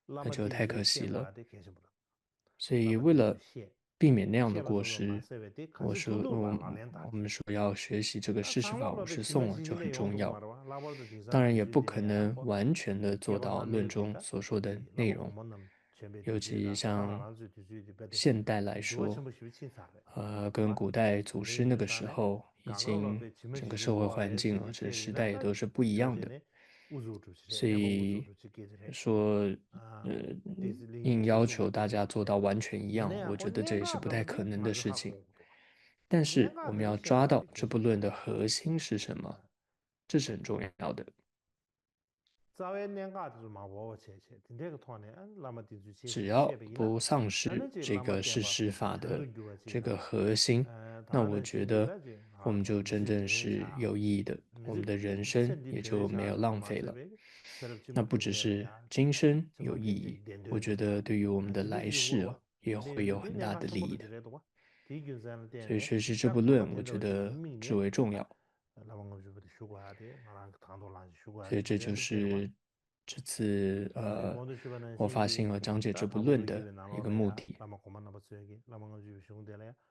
那就太可惜了。所以为了避免那样的过失，我们说要学习这个事实法五十颂就很重要。当然也不可能完全的做到论中所说的内容，尤其像现代来说，跟古代祖师那个时候，已经整个社会环境啊，这时代也都是不一样的。所以说，硬要求大家做到完全一样，我觉得这也是不太可能的事情。但是我们要抓到这部论的核心是什么，这是很重要的。只要不丧失这个事实法的这个核心，那我觉得我们就真正是有意义的，我们的人生也就没有浪费了。那不只是今生有意义，我觉得对于我们的来世哦，也会有很大的利益的。所以学习这部论，我觉得至为重要。所以这就是这次我发心和讲解这部论的一个目的。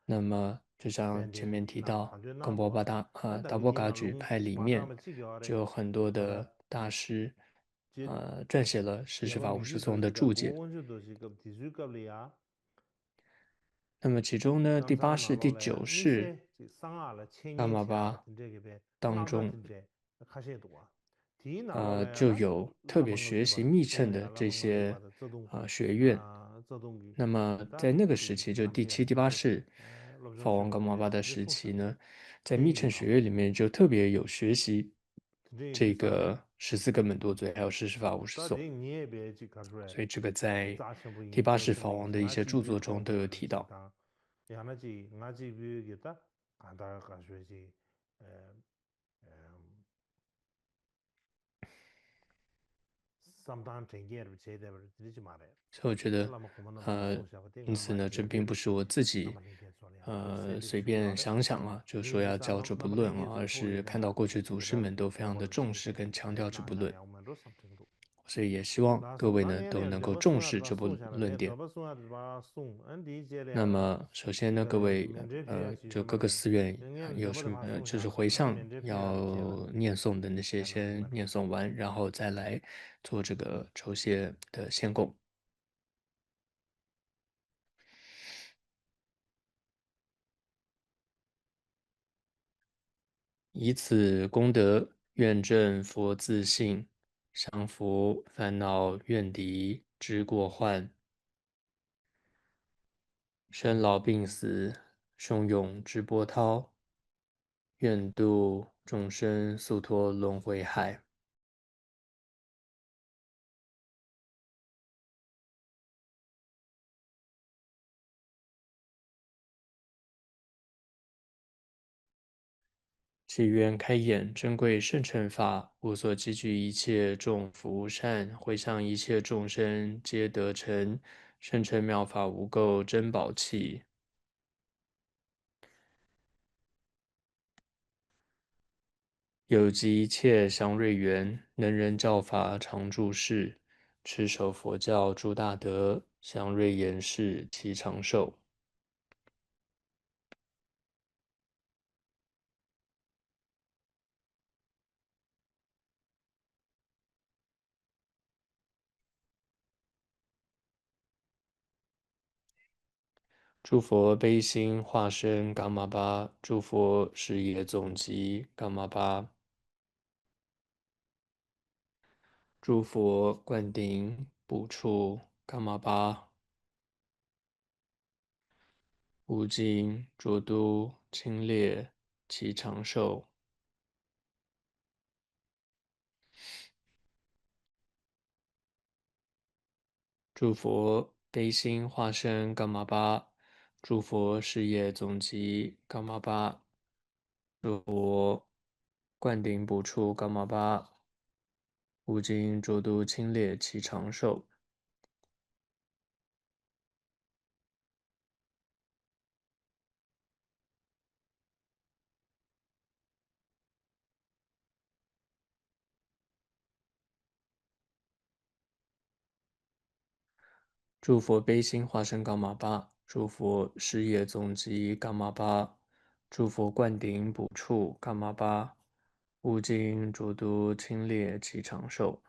那么就像前面提到，冈波巴达波噶举派里面就有很多的大师，撰写了《十世法五十颂》的注解。那么其中呢，第八世、第九世噶玛巴当中，就有特别学习密乘的这些学院。那么在那个时期，就第七、第八世法王噶玛巴的时期呢，在密乘学院里面就特别有学习这个14根本多嘴，还有十世法五十颂。所以这个在第八世法王的一些著作中都有提到。所以我觉得，因此呢，这并不是我自己，随便想想啊，就说要教这部论啊，而是看到过去祖师们都非常的重视跟强调这部论，所以也希望各位呢都能够重视这部论点。那么，首先呢，各位，就各个寺院有什么，就是回向要念诵的那些，先念诵完，然后再来做这个酬谢的献供。以此功德，愿证佛自性，降伏烦恼怨敌之过患，生老病死汹涌之波涛，愿度众生速脱轮回海。祈愿开眼珍贵圣乘法，无所积聚一切众福善，回向一切众生皆得成圣乘妙法无垢珍宝器。有集一切祥瑞缘，能人教法常住世，持守佛教诸大德，祥瑞延世其长寿。诸佛悲心化身伽玛巴，诸佛事业总集伽玛巴，诸佛灌顶补处伽玛巴，无尽浊都清冽其长寿。诸佛悲心化身伽玛巴，诸佛事业总集伽玛巴，诸佛灌顶补处伽玛巴，无尽浊都清冽其长寿。诸佛悲心化身伽玛巴，诸佛事业总集伽玛巴，诸佛灌顶补处伽玛巴，无尽浊都清冽其长寿。